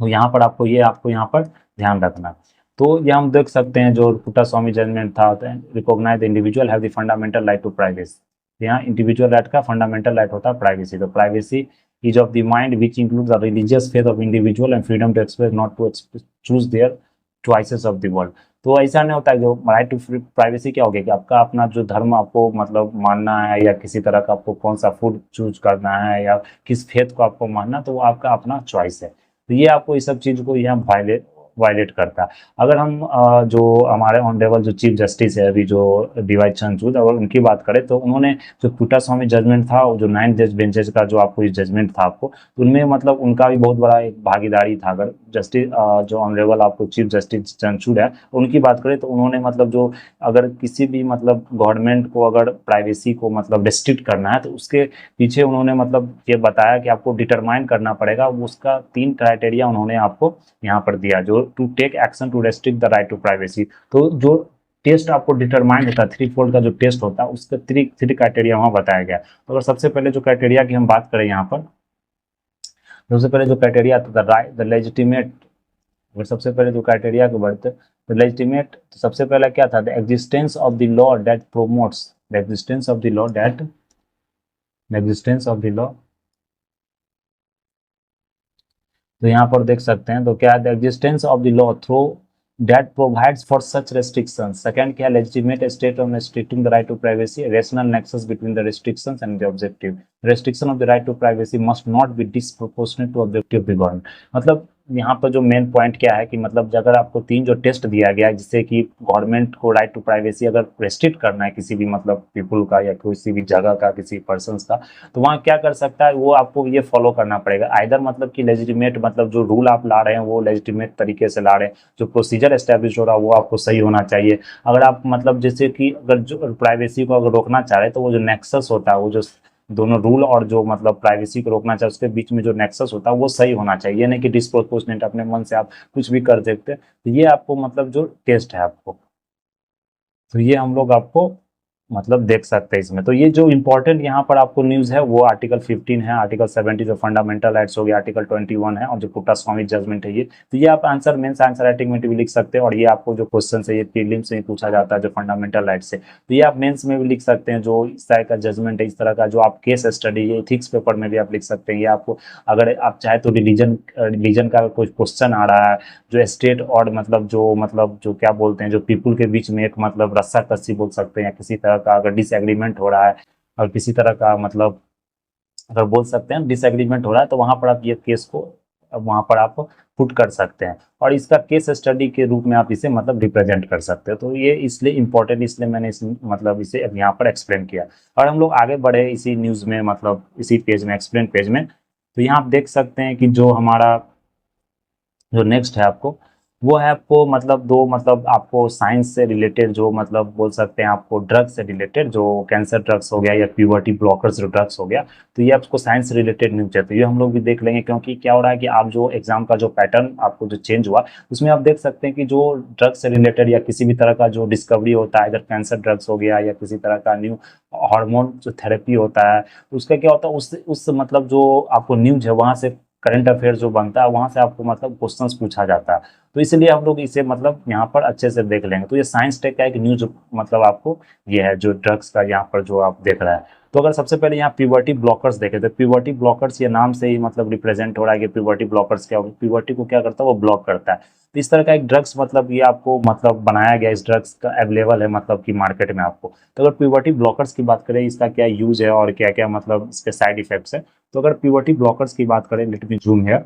तो यहाँ पर आपको यहाँ पर ध्यान रखना। तो ये हम देख सकते हैं, जो पुट्टास्वामी जजमेंट था, recognise the individual have the fundamental right to privacy. यहाँ इंडिविजुअल राइट का फंडामेंटल राइट होता है प्राइवेसी। तो privacy is of the mind which includes the religious faith of individual and freedom to express, not to choose their choices of the world. तो ऐसा नहीं होता है, जो राइट टू प्राइवेसी क्या हो गया कि आपका अपना जो धर्म आपको मतलब मानना है, या किसी तरह का आपको कौन सा फूड चूज करना है, या किस फेथ को आपको मानना, तो वो आपका अपना चॉइस है। तो ये आपको इस सब चीज को यहाँ वायलेट करता है। अगर हम जो हमारे ऑनरेबल जो चीफ जस्टिस है अभी, जो डीवाई चंद्रचूड़, अगर उनकी बात करें तो उन्होंने जो पुट्टास्वामी जजमेंट था, जो 9 जज बेंचेस का जो आपको जजमेंट था आपको, उनमें मतलब उनका भी बहुत बड़ा एक भागीदारी था। अगर जस्टिस जो ऑनरेबल आपको चीफ जस्टिस चंद्रचूड़ है, उनकी बात करें तो उन्होंने मतलब जो अगर किसी भी मतलब गवर्नमेंट को अगर प्राइवेसी को मतलब रिस्ट्रिक्ट करना है, तो उसके पीछे उन्होंने मतलब ये बताया कि आपको डिटरमाइन करना पड़ेगा। उसका 3 क्राइटेरिया उन्होंने आपको यहाँ पर दिया, जो to take action to restrict the right to privacy. तो जो टेस्ट आपको डिटरमाइन होता है, 3 फोल्ड का जो टेस्ट होता है, उसका 3 क्राइटेरिया वहाँ बताया गया। तो अगर सबसे पहले जो क्राइटेरिया की हम बात करें यहाँ पर, सबसे पहले जो क्राइटेरिया द लेजिटिमेट, अगर सबसे पहले जो क्राइटेरिया को बढ़ते तो लेजिटिमेट, तो सबसे पहला क्या था, the existence of the law that promotes, the existence of the law that, the existence of the law. तो यहाँ पर देख सकते हैं, तो क्या है, the existence of the law through that provides for such restrictions. Second क्या, legitimate state of restricting the right to privacy, rational nexus between the restrictions and the objective. Restriction of the right to privacy must not be disproportionate to objective of the government. मतलब यहाँ पर जो main point क्या है कि मतलब अगर आपको 3 जो टेस्ट दिया गया है, जिससे कि गवर्नमेंट को राइट टू प्राइवेसी अगर रेस्ट्रिक्ट करना है किसी भी मतलब पीपल का, या किसी भी जगह का, किसी पर्सन का, तो वहाँ क्या कर सकता है, वो आपको ये फॉलो करना पड़ेगा। आइदर मतलब कि लेजिटिमेट, मतलब जो रूल आप ला रहे हैं वो लेजिटिमेट तरीके से ला रहे हैं, जो प्रोसीजर एस्टेब्लिश हो रहा है वो आपको सही होना चाहिए। अगर आप मतलब जैसे कि अगर जो प्राइवेसी को अगर रोकना चाह रहे हैं, तो वो जो नेक्सस होता है, वो जो दोनों रूल और जो मतलब प्राइवेसी को रोकना चाहिए, उसके बीच में जो नेक्सस होता है वो सही होना चाहिए। ये नहीं कि डिस्प्रोपोर्शनेट अपने मन से आप कुछ भी कर देते। तो ये आपको मतलब जो टेस्ट है आपको, तो ये हम लोग आपको मतलब देख सकते हैं इसमें। तो ये जो इंपॉर्टेंट यहाँ पर आपको न्यूज है वो आर्टिकल 15 है, आर्टिकल 70 जो फंडामेंटल राइट्स हो गया, आर्टिकल 21 है, और जो पुट्टास्वामी जजमेंट है ये। तो ये आप आंसर मेंस आंसर राइटिंग में भी लिख सकते हैं, और ये आपको जो क्वेश्चन है ये प्रीलिम्स से ही पूछा जाता है, जो फंडामेंटल राइट से। तो ये आप मेंस में भी लिख सकते हैं, जो इस तरह का जजमेंट है, इस तरह का जो आप केस स्टडी है, एथिक्स पेपर में भी आप लिख सकते हैं। ये आपको अगर आप चाहे तो रिलीजन का कोई क्वेश्चन आ रहा है, जो स्टेट और मतलब जो क्या बोलते हैं, जो पीपुल के बीच में एक मतलब रस्सा कस्सी बोल सकते हैं, या किसी तरह का अगर डिसएग्रीमेंट हो रहा है, और किसी तरह का मतलब अगर बोल सकते हैं डिसएग्रीमेंट हो रहा है, तो वहां पर आप ये केस को वहां पर आप पुट कर सकते हैं, और इसका केस स्टडी के रूप में आप इसे मतलब रिप्रेजेंट कर सकते हो। तो ये इसलिए इंपॉर्टेंट, इसलिए मैंने मतलब इसे यहाँ पर एक्सप्लेन किया। और हम लोग आगे बढ़े इसी न्यूज में, मतलब इसी पेज में, एक्सप्लेन पेज में। तो यहाँ आप देख सकते हैं कि जो हमारा जो नेक्स्ट है आपको, वो है आपको मतलब दो मतलब आपको साइंस से रिलेटेड जो मतलब बोल सकते हैं आपको ड्रग्स से रिलेटेड, जो कैंसर ड्रग्स हो गया या प्यूबर्टी ब्लॉकर्स जो ड्रग्स हो गया, तो ये आपको साइंस से रिलेटेड न्यूज है, तो ये हम लोग भी देख लेंगे। क्योंकि क्या हो रहा है कि आप जो एग्जाम का जो पैटर्न आपको जो चेंज हुआ, उसमें आप देख सकते हैं कि जो ड्रग्स से रिलेटेड या किसी भी तरह का जो डिस्कवरी होता है, अगर कैंसर ड्रग्स हो गया या किसी तरह का न्यू हार्मोन जो थेरेपी होता है, उसका क्या होता है उस मतलब जो आपको न्यूज है वहां से करंट अफेयर जो बनता है वहां से आपको मतलब क्वेश्चंस पूछा जाता है। तो इसलिए हम लोग इसे मतलब यहाँ पर अच्छे से देख लेंगे। तो ये साइंस टेक का एक न्यूज मतलब आपको ये है जो ड्रग्स का यहाँ पर जो आप देख रहे हैं। तो अगर सबसे पहले यहाँ प्यूबर्टी ब्लॉकर्स देखे तो प्यूबर्टी ब्लॉकर्स ये नाम से ही मतलब रिप्रेजेंट हो रहा है कि प्यूबर्टी ब्लॉकर्स क्या, प्यूबर्टी को क्या करता है वो ब्लॉक करता है। तो इस तरह का एक ड्रग्स मतलब ये आपको मतलब बनाया गया, इस ड्रग्स का अवेलेबल है मतलब कि मार्केट में आपको। तो अगर प्यूबर्टी ब्लॉकर्स की बात करें इसका क्या यूज है और क्या क्या मतलब इसके साइड इफेक्ट्स है, तो अगर प्यूबर्टी ब्लॉकर्स की बात करें, लेट मी जूम हियर।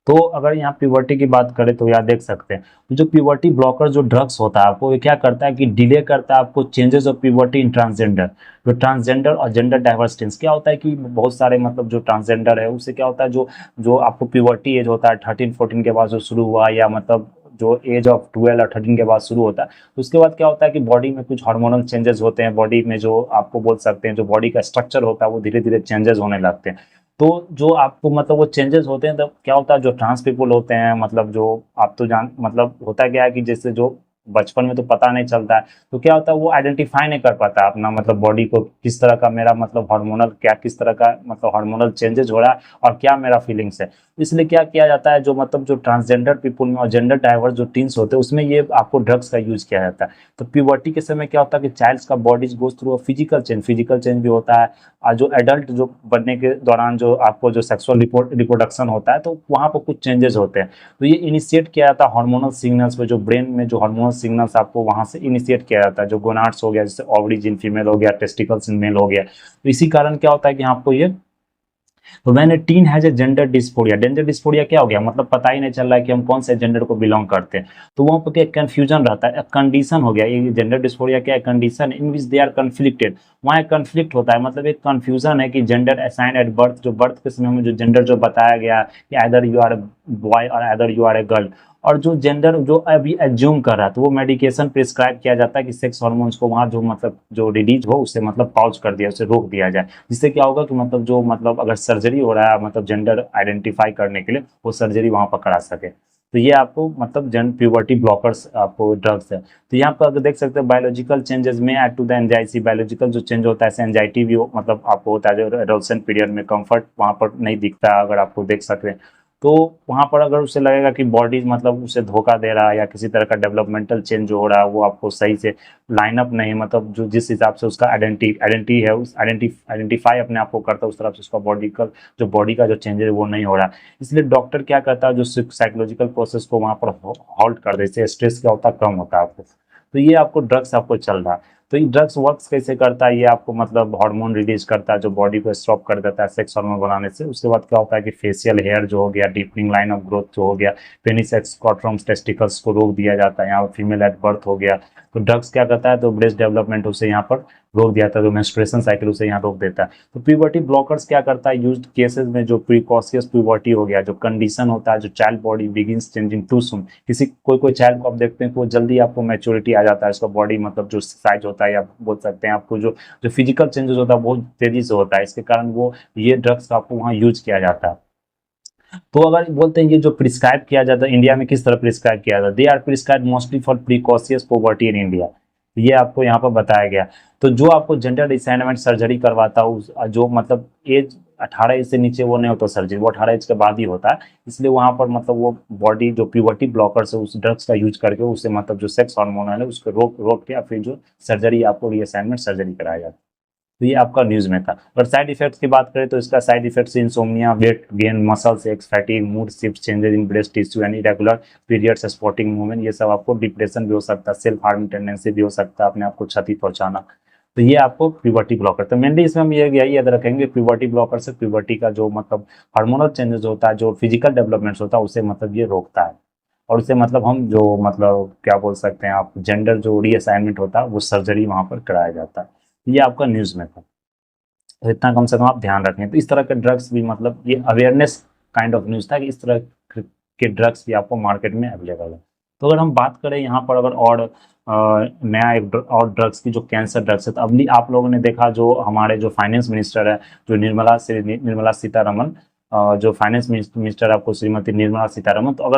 तो अगर यहाँ प्यूबर्टी की बात करें तो यहाँ देख सकते हैं तो जो प्यूबर्टी ब्लॉकर जो ड्रग्स होता है आपको ये क्या करता है कि डिले करता है आपको changes of puberty in transgender. जो ट्रांसजेंडर और जेंडर डाइवर्सिटी क्या होता है कि बहुत सारे मतलब जो ट्रांसजेंडर है उससे क्या होता है, जो जो आपको प्यूबर्टी एज होता है 13-14 के बाद जो शुरू हुआ, या मतलब जो एज ऑफ 12 और 13 के बाद शुरू होता है, तो उसके बाद क्या होता है कि बॉडी में कुछ हार्मोनल चेंजेस होते हैं, बॉडी में जो आपको बोल सकते हैं जो बॉडी का स्ट्रक्चर होता है वो धीरे धीरे चेंजेस होने लगते हैं। तो जो आपको मतलब वो चेंजेस होते हैं तब क्या होता है, जो ट्रांस पीपल होते हैं मतलब जो आप तो जान मतलब होता क्या है कि जैसे जो बचपन में तो पता नहीं चलता है, तो क्या होता है वो आइडेंटिफाई नहीं कर पाता अपना मतलब बॉडी को, किस तरह का मेरा मतलब हार्मोनल क्या किस तरह का मतलब हार्मोनल चेंजेस हो रहा है और क्या मेरा फीलिंग्स है। इसलिए क्या किया जाता है जो मतलब जो ट्रांसजेंडर पीपल में और जेंडर डाइवर्स जो टीन्स होते हैं उसमें ये आपको ड्रग्स का यूज किया जाता है। तो प्यूबर्टी के समय क्या होता है कि चाइल्ड्स का body goes through physical change भी होता है। और जो एडल्ट जो बनने के दौरान जो आपको जो सेक्सुअल रिप्रोडक्शन होता है तो वहाँ पर कुछ चेंजेस होते हैं। तो ये इनिशिएट किया जाता है हार्मोनल सिग्नल्स पे, जो ब्रेन में जो हार्मोनल सिग्नल्स आपको वहाँ से इनिशिएट किया जाता है, जो गोनाड्स हो गया जैसे ओवरीज इन फीमेल हो गया, टेस्टिकल्स इन मेल हो गया। तो इसी कारण क्या होता है कि आपको ये, तो मैंने tin has a gender dysphoria, gender dysphoria क्या हो गया मतलब पता ही नहीं चल रहा है कि हम कौन से जेंडर को बिलोंग करते हैं। तो वहाँ पर क्या कंफ्यूजन रहता है, कंडीशन हो गया ये जेंडर डिस्फोरिया क्या है, condition in which they are conflicted. वहाँ एक कन्फ्लिक्ट होता है मतलब एक कंफ्यूजन है कि जेंडर असाइन एट बर्थ, जो बर्थ के समय में जो जेंडर जो बताया गया कि आइदर यू आर बॉय और either you are a girl, और जो जेंडर जो अभी एज्यूम कर रहा है तो वो मेडिकेशन प्रिस्क्राइब किया जाता है कि सेक्स हार्मोन्स को वहाँ जो मतलब जो रिलीज हो उसे मतलब पॉज कर दिया, उसे रोक दिया जाए। जिससे क्या होगा कि मतलब जो मतलब अगर सर्जरी हो रहा है मतलब जेंडर आइडेंटिफाई करने के लिए वो सर्जरी वहाँ पर करा सके। तो ये आपको मतलब जेन प्यूबर्टी ब्लॉकर्स आपको ड्रग्स है। तो यहाँ पर अगर देख सकते हैं बायोलॉजिकल चेंजेस में add to the anxiety, biological जो चेंज होता है एंजाइटी भी मतलब आपको होता है, जो एडोलसेंट पीरियड में कंफर्ट वहाँ पर नहीं दिखता है अगर आपको देख सकते हैं। तो वहाँ पर अगर उसे लगेगा कि बॉडी मतलब उसे धोखा दे रहा है या किसी तरह का डेवलपमेंटल चेंज जो हो रहा है वो आपको सही से लाइनअप नहीं, मतलब जो जिस हिसाब से उसका आइडेंटिटी है उस आइडेंटिफाई अपने आप को करता है उस तरफ से उसका बॉडी का जो चेंज है वो नहीं हो रहा। इसलिए डॉक्टर क्या करता है जो साइकोलॉजिकल प्रोसेस को वहाँ पर हॉल्ट कर देते हैं, स्ट्रेस क्या होता है कम होता है आपको। तो ये आपको ड्रग्स आपको चल रहा है। तो ये ड्रग्स वर्क्स कैसे करता है, ये आपको मतलब हार्मोन रिलीज करता है जो बॉडी को स्टॉप कर देता है सेक्स हार्मोन बनाने से। उसके बाद क्या होता है कि फेशियल हेयर जो हो गया, डीपनिंग लाइन ऑफ ग्रोथ जो हो गया, पेनिस स्क्वाड्रम्स टेस्टिकल्स को रोक दिया जाता है, यहाँ फीमेल एट बर्थ हो गया। तो ड्रग्स क्या करता है तो ब्रेस्ट डेवलपमेंट उसे यहाँ पर रोक दिया था, जो मेंस्ट्रुएशन साइकिल उसे यहाँ रोक देता है। तो प्यूबर्टी ब्लॉकर्स क्या करता है यूज्ड केसेस में जो प्रीकॉशियस प्यूबर्टी हो गया, जो कंडीशन होता है जो child body begins changing too soon, किसी कोई चाइल्ड को आप देखते हैं कि वो जल्दी आपको मैच्योरिटी आ जाता है, उसका बॉडी मतलब जो साइज होता है या बोल सकते हैं आपको जो जो फिजिकल चेंजेस होता है बहुत तेजी से होता है, इसके कारण वो ये ड्रग्स आपको वहाँ यूज किया जाता है। तो अगर बोलते हैं ये जो प्रिस्क्राइब किया जाता है इंडिया में किस तरह प्रिस्क्राइब किया जाता है, they are prescribe mostly for precocious poverty in India, ये आपको यहाँ पर बताया गया। तो जो आपको जेंडर रिसाइनमेंट सर्जरी करवाता है जो मतलब एज 18 एज से नीचे वो नहीं होता सर्जरी, वो 18 एज के बाद ही होता है। इसलिए वहाँ पर मतलब वो बॉडी जो प्यूबर्टी ब्लॉकर से उस ड्रग्स का यूज करके उससे मतलब जो सेक्स हार्मोन है उसको रोक रोक के फिर जो सर्जरी आपको रिअसाइनमेंट सर्जरी कराया जाता है। तो ये आपका न्यूज में था। और साइड इफेक्ट्स की बात करें तो इसका side effects insomnia, weight gain, muscles x, fatigue, mood shift, changes in breast tissue and irregular periods, spotting movement, ये सब आपको डिप्रेशन भी हो सकता है, सेल्फ हार्मिंग टेंडेंसी भी हो सकता है, अपने आप को क्षति पहुंचाना। तो ये आपको प्यूबर्टी ब्लॉकर, तो मेनली इसमें हम ये यही याद रखेंगे प्यूबर्टी ब्लॉकर से प्यूबर्टी का जो मतलब हार्मोनल चेंजेस होता है, जो फिजिकल डेवलपमेंट्स होता है उसे मतलब ये रोकता है। और उसे मतलब हम जो मतलब क्या बोल सकते हैं आप जेंडर जो रीअसाइनमेंट होता है वो सर्जरी वहां पर कराया जाता है। ये आपका न्यूज में था, तो इतना कम से कम आप ध्यान रखें। तो इस तरह के ड्रग्स भी मतलब ये अवेयरनेस काइंड ऑफ न्यूज था कि इस तरह के ड्रग्स भी आपको मार्केट में अवेलेबल है। तो अगर हम बात करें यहाँ पर अगर और नया एक और ड्रग्स की जो कैंसर ड्रग्स है, तो अभी आप लोगों ने देखा जो हमारे जो फाइनेंस मिनिस्टर है, जो निर्मला सीतारमन, जो फाइनेंस मिनिस्टर आपको श्रीमती निर्मला सीतारमन, तो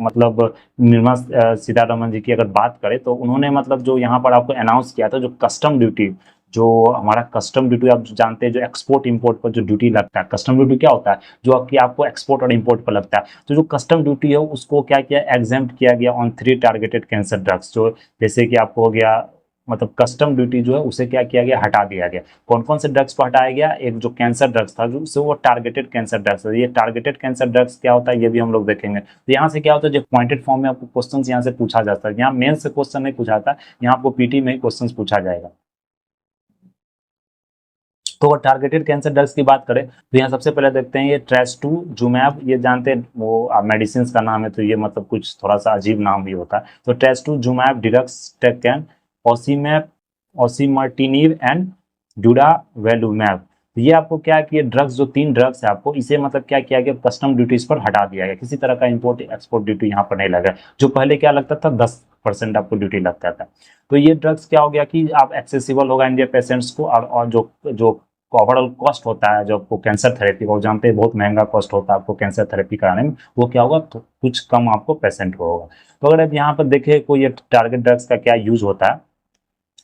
मतलब निर्मला सीतारमन जी की अगर बात करें, तो उन्होंने मतलब जो यहाँ पर आपको अनाउंस किया था, जो कस्टम ड्यूटी, जो हमारा कस्टम ड्यूटी आप जानते हैं, जो एक्सपोर्ट इंपोर्ट पर जो ड्यूटी लगता है, कस्टम ड्यूटी क्या होता है, जो आपको एक्सपोर्ट और इंपोर्ट पर लगता है। तो जो कस्टम ड्यूटी है उसको क्या किया, एग्जेम्प्ट किया गया ऑन 3 टारगेटेड कैंसर ड्रग्स, जो जैसे कि आपको हो गया, मतलब कस्टम ड्यूटी जो है उसे क्या किया गया, हटा दिया गया। कौन कौन से ड्रग्स को हटाया गया, एक जो कैंसर ड्रग्स था, जो वो टारगेटेड कैंसर ड्रग्स है। ये टारगेटेड कैंसर ड्रग्स क्या होता है, ये भी हम लोग देखेंगे। तो यहाँ से क्या होता है, जो पॉइंटेड फॉर्म में आपको क्वेश्चन यहाँ से पूछा जाता है, यहाँ मेन से क्वेश्चन नहीं पूछा जाता, यहाँ आपको पीटी में क्वेश्चन पूछा जाएगा। तो अगर टारगेटेड कैंसर ड्रग्स की बात करें, तो यहाँ सबसे पहले देखते हैं ये ट्रेस्टुजुमैब, ये जानते हैं वो मेडिसिन का नाम है, तो ये मतलब कुछ थोड़ा सा अजीब नाम भी होता है। तो ट्रेस्टुजुमैब डिरक्सटेकैन, ओसीमैप, ओसिमर्टिनिव एंड ड्यूरावेलुमैब। ये आपको क्या है कि ये ड्रग्स, जो 3 ड्रग्स है, आपको इसे मतलब क्या किया गया, कस्टम ड्यूटीज पर हटा दिया गया, किसी तरह का इंपोर्ट एक्सपोर्ट ड्यूटी यहाँ पर नहीं लगा। जो पहले क्या लगता था, 10% आपको ड्यूटी लगता था। तो ये ड्रग्स क्या हो गया कि आप एक्सेसिबल होगा इंडिया पेशेंट्स को, और जो ओवरऑल कॉस्ट होता है जो आपको कैंसर थेरेपी को, जानते हैं बहुत महंगा कॉस्ट होता है आपको कैंसर थेरेपी कराने में, वो क्या होगा, तो कुछ कम आपको पेशेंट को होगा। तो अगर आप यहाँ पर देखें कोई ये टारगेट ड्रग्स का क्या यूज होता है,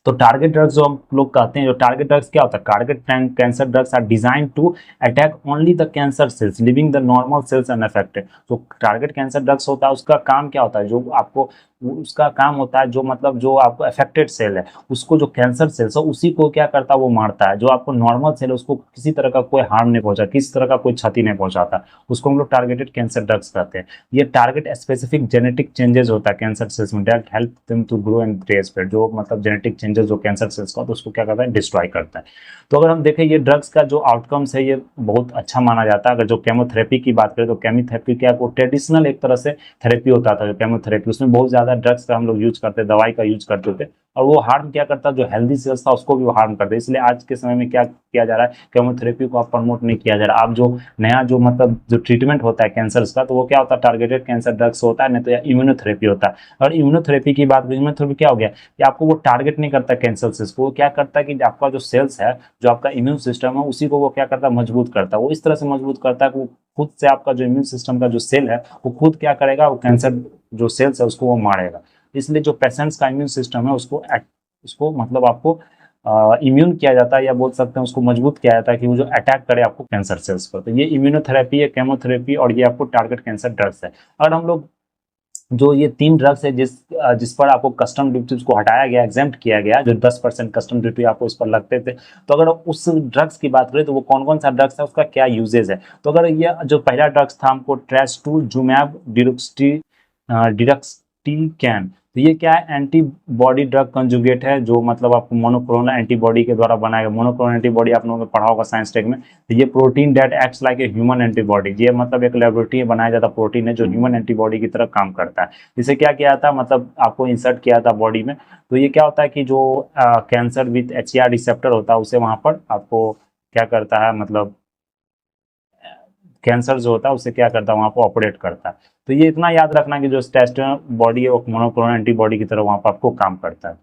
तो टारगेट ड्रग्स जो हम लोग कहते हैं, जो टारगेट ड्रग्स क्या होता है, target cancer drugs are design to attack only the cancer cells leaving the normal cells unaffected. तो टारगेट कैंसर ड्रग्स होता है, उसका काम क्या होता है, जो आपको उसका काम होता है, जो मतलब जो आपको अफेक्टेड सेल है, उसको जो कैंसर सेल्स है उसी को क्या करता है, वो मारता है। जो आपको नॉर्मल सेल है उसको किसी तरह का कोई हार्म नहीं पहुंचा, किसी तरह का कोई क्षति नहीं पहुंचाता, उसको हम लोग टारगेटेड कैंसर ड्रग्स कहते हैं। ये टारगेट स्पेसिफिक जेनेटिक चेंजेस होता है कैंसर सेल्स में, direct help them to grow and grey spread, जो मतलब जेनेटिक चेंजेस जो कैंसर सेल्स का, तो उसको क्या करता है, डिस्ट्रॉय करता है। तो अगर हम देखें ये ड्रग्स का जो आउटकम्स है, ये बहुत अच्छा माना जाता है। अगर जो केमोथेरेपी की बात करें, तो केमोथेरेपी क्या है, वो ट्रेडिशनल एक तरह से थेरेपी होता था, जो केमोथेरेपी, उसमें बहुत ज्यादा ड्रग्स का हम लोग यूज करते, दवाई का यूज करते थे, और वो हार्म क्या करता, जो हेल्दी सेल्स था उसको भी वो हार्म करते। इसलिए आज के समय में क्या किया जा रहा है, केमोथेरेपी को आप प्रमोट नहीं किया जा रहा। आप जो नया जो मतलब जो ट्रीटमेंट होता है कैंसर का, तो वो क्या होता है, टारगेटेड कैंसर ड्रग्स होता है, नहीं तो इम्यूनोथेरेपी होता है। और इम्यूनोथेरेपी की बात करें, इम्यूनोथेरेपी क्या हो गया कि आपको वो टारगेट नहीं करता कैंसर सेल्स को, वो क्या करता है कि आपका जो सेल्स है, जो आपका इम्यून सिस्टम है, उसी को वो क्या करता है, मजबूत करता है। वो इस तरह से मजबूत करता है कि वो खुद से आपका जो इम्यून सिस्टम का जो सेल है, वो खुद क्या करेगा, वो कैंसर जो सेल्स है उसको वो मारेगा। इसलिए जो पेशेंट्स का इम्यून सिस्टम है उसको मतलब आपको इम्यून किया जाता है, या बोल सकते हैं उसको मजबूत किया जाता है कि वो जो अटैक करे आपको कैंसर सेल्स पर। तो ये इम्यूनोथेरेपी है, केमोथेरेपी, और ये आपको टारगेट कैंसर ड्रग्स है। और हम लोग जो ये 3 ड्रग्स है जिस पर आपको कस्टम ड्यूटीज को हटाया गया, एग्जेम्प्ट किया गया, जो 10% कस्टम ड्यूटी आपको इस पर लगते थे, तो अगर उस ड्रग्स की बात करें, तो वो कौन कौन सा ड्रग्स है, उसका क्या यूजेज है। तो अगर ये जो पहला ड्रग्स था हमको ट्रेस्टुजुमैब डिरक्सटीकैन, तो ये क्या है, एंटीबॉडी ड्रग कंजुगेट है, जो मतलब आपको मोनोक्लोनल एंटीबॉडी के द्वारा बनाया गया। मोनोक्लोनल एंटीबॉडी आप लोगों ने पढ़ा होगा साइंस टेक में। तो ये protein that acts like a human antibody, ये मतलब एक लेबोरेटरी में बनाया जाता प्रोटीन है जो ह्यूमन एंटीबॉडी की तरह काम करता है। इसे क्या किया था, मतलब आपको इंसर्ट किया था बॉडी में। तो ये क्या होता है कि जो कैंसर विथ एचईआर रिसेप्टर होता है, उसे वहां पर आपको क्या करता है, मतलब कैंसर जो होता है उसे क्या करता है, वहां पर ऑपरेट करता है। तो ये इतना याद रखना कि जो टेस्टोस्टेरोन बॉडी है वो मोनोक्लोनल एंटीबॉडी की तरह वहां पर आपको काम करता है।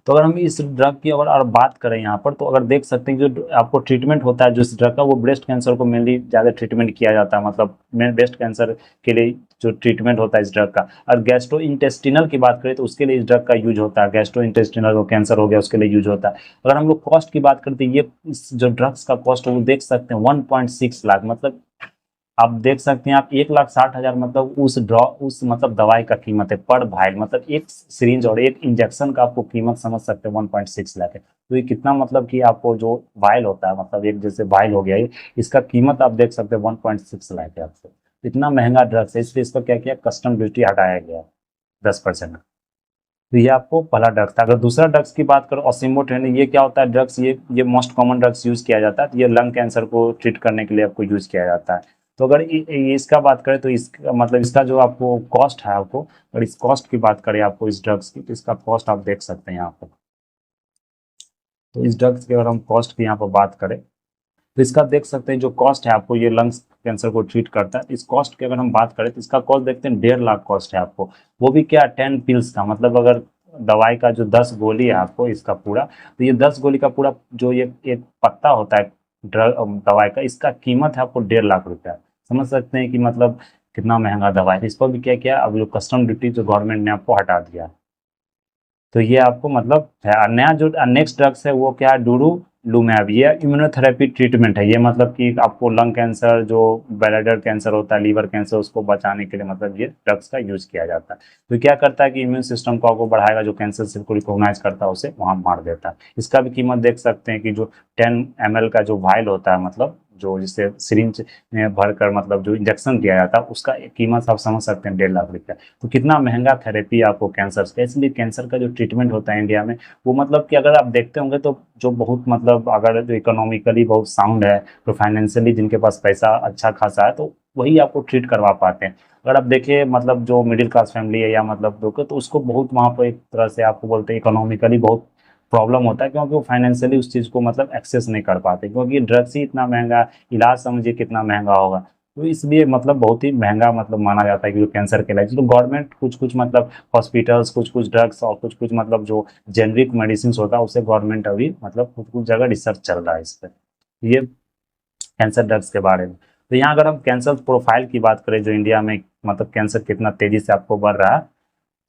तो अगर हम इस ड्रग की अगर और बात करें यहाँ पर, तो अगर देख सकते हैं जो आपको ट्रीटमेंट होता है जो इस ड्रग का, वो ब्रेस्ट कैंसर को मेनली ज़्यादा ट्रीटमेंट किया जाता है, मतलब मेन ब्रेस्ट कैंसर के लिए जो ट्रीटमेंट होता है इस ड्रग का। और गैस्ट्रो इंटेस्टिनल की बात करें, तो उसके लिए इस ड्रग का यूज होता है, गैस्ट्रो इंटेस्टिनल कैंसर हो गया उसके लिए यूज होता है। अगर हम लोग कॉस्ट की बात करते हैं, ये इस जो ड्रग्स का कॉस्ट है वो देख सकते हैं 1.6 लाख, मतलब आप देख सकते हैं आप 1,60,000, मतलब उस मतलब दवाई का कीमत है पर भाई, मतलब एक सिरिंज और एक इंजेक्शन का आपको कीमत समझ सकते हैं 1.6 लाख है। तो ये कितना मतलब कि आपको जो वायल होता है, मतलब एक जैसे वायल हो गया ये, इसका कीमत आप देख सकते हैं 1.6 लाख है आपको। इतना महंगा ड्रग्स है, इसलिए इसका क्या किया, कस्टम ड्यूटी हटाया गया 10%। तो ये आपको पहला ड्रग्स था। अगर दूसरा ड्रग्स की बात करो, ऑसिमोट्रेनिन, ये क्या होता है ड्रग्स, ये मोस्ट कॉमन ड्रग्स यूज किया जाता है। तो ये लंग कैंसर को ट्रीट करने के लिए आपको यूज किया जाता है। तो अगर इसका बात करें, तो इसका मतलब इसका जो आपको कॉस्ट है, आपको अगर इस कॉस्ट की बात करें आपको इस ड्रग्स की, तो इसका कॉस्ट आप देख सकते हैं यहाँ पर। तो इस ड्रग्स की अगर हम कॉस्ट की यहाँ पर बात करें, तो इसका देख सकते हैं जो कॉस्ट है आपको, ये लंग्स कैंसर को ट्रीट करता है। इस कॉस्ट की अगर हम बात करें तो इसका कॉस्ट देखते हैं 1.5 लाख कॉस्ट है आपको, वो भी क्या 10 पिल्स का, मतलब अगर दवाई का जो 10 गोली है आपको इसका पूरा, तो ये 10 गोली का पूरा जो ये एक पत्ता होता है ड्रग दवाई का, इसका कीमत है आपको 1.5 लाख रुपया। समझ सकते हैं कि मतलब कितना महंगा दवा है। इस पर भी क्या किया, अब जो कस्टम ड्यूटी जो गवर्नमेंट ने आपको हटा दिया, तो ये आपको मतलब है। और नया जो नेक्स्ट ड्रग्स है वो क्या है, डुरुलुमैब, ये इम्यूनोथेरेपी ट्रीटमेंट है। ये मतलब कि आपको लंग कैंसर, जो ब्लैडर कैंसर होता है, लीवर कैंसर, उसको बचाने के लिए मतलब ये ड्रग्स का यूज किया जाता है। तो क्या करता है कि इम्यून सिस्टम को आपको बढ़ाएगा, जो कैंसर सेल को रिकॉग्नाइज करता है उसे वहां मार देता है। इसका भी कीमत देख सकते हैं कि जो 10 ml का जो वाइल होता है, मतलब जो जिससे सिरिंज में भरकर मतलब जो इंजेक्शन दिया जाता है, उसका कीमत आप समझ सकते हैं 1.5 लाख रुपया। तो कितना महंगा थेरेपी आपको कैंसर का। इसलिए कैंसर का जो ट्रीटमेंट होता है इंडिया में, वो मतलब कि अगर आप देखते होंगे तो जो बहुत मतलब अगर जो इकोनॉमिकली बहुत साउंड है, तो फाइनेंशियली जिनके पास पैसा अच्छा खासा है, तो वही आपको ट्रीट करवा पाते हैं। अगर आप देखिए मतलब जो मिडिल क्लास फैमिली है या मतलब लोग, तो उसको बहुत वहाँ पर एक तरह से आपको बोलते हैं इकोनॉमिकली बहुत प्रॉब्लम होता है, क्योंकि वो फाइनेंशियली उस चीज़ को मतलब एक्सेस नहीं कर पाते, क्योंकि ड्रग्स ही इतना महंगा, इलाज समझिए कितना महंगा होगा। तो इसलिए मतलब बहुत ही महंगा मतलब माना जाता है कि जो कैंसर के इलाज, तो गवर्नमेंट कुछ कुछ मतलब हॉस्पिटल्स, कुछ कुछ ड्रग्स और कुछ कुछ मतलब जो जेनरिक मेडिसिन होता है, उससे गवर्नमेंट अभी मतलब कुछ कुछ जगह रिसर्च चल रहा है इस पर, ये कैंसर ड्रग्स के बारे में। तो यहाँ अगर हम कैंसर प्रोफाइल की बात करें, जो इंडिया में मतलब कैंसर कितना तेजी से आपको बढ़ रहा है,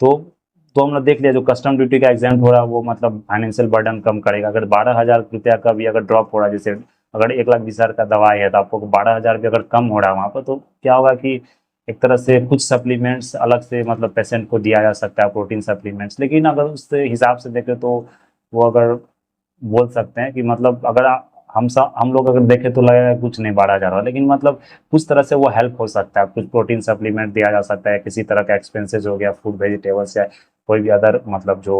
तो हम लोग देख लिया जो कस्टम ड्यूटी का एग्जाम हो रहा है, वो मतलब फाइनेंशियल बर्डन कम करेगा। अगर 12,000 रुपया का भी अगर ड्रॉप हो रहा है, जैसे अगर 1,20,000 का दवाई है तो आपको 12,000 रुपया अगर कम हो रहा है वहाँ पर, तो क्या होगा कि एक तरह से कुछ सप्लीमेंट्स अलग से मतलब पेशेंट को दिया जा सकता है, प्रोटीन सप्लीमेंट्स। लेकिन अगर उस हिसाब से देखें तो वो अगर बोल सकते हैं कि मतलब अगर हम लोग अगर देखें तो लगेगा कुछ नहीं 12,000 हो, लेकिन मतलब कुछ तरह से वो हेल्प हो सकता है। कुछ प्रोटीन सप्लीमेंट दिया जा सकता है, किसी तरह का एक्सपेंसेस हो गया, फूड वेजिटेबल्स या कोई भी अदर मतलब जो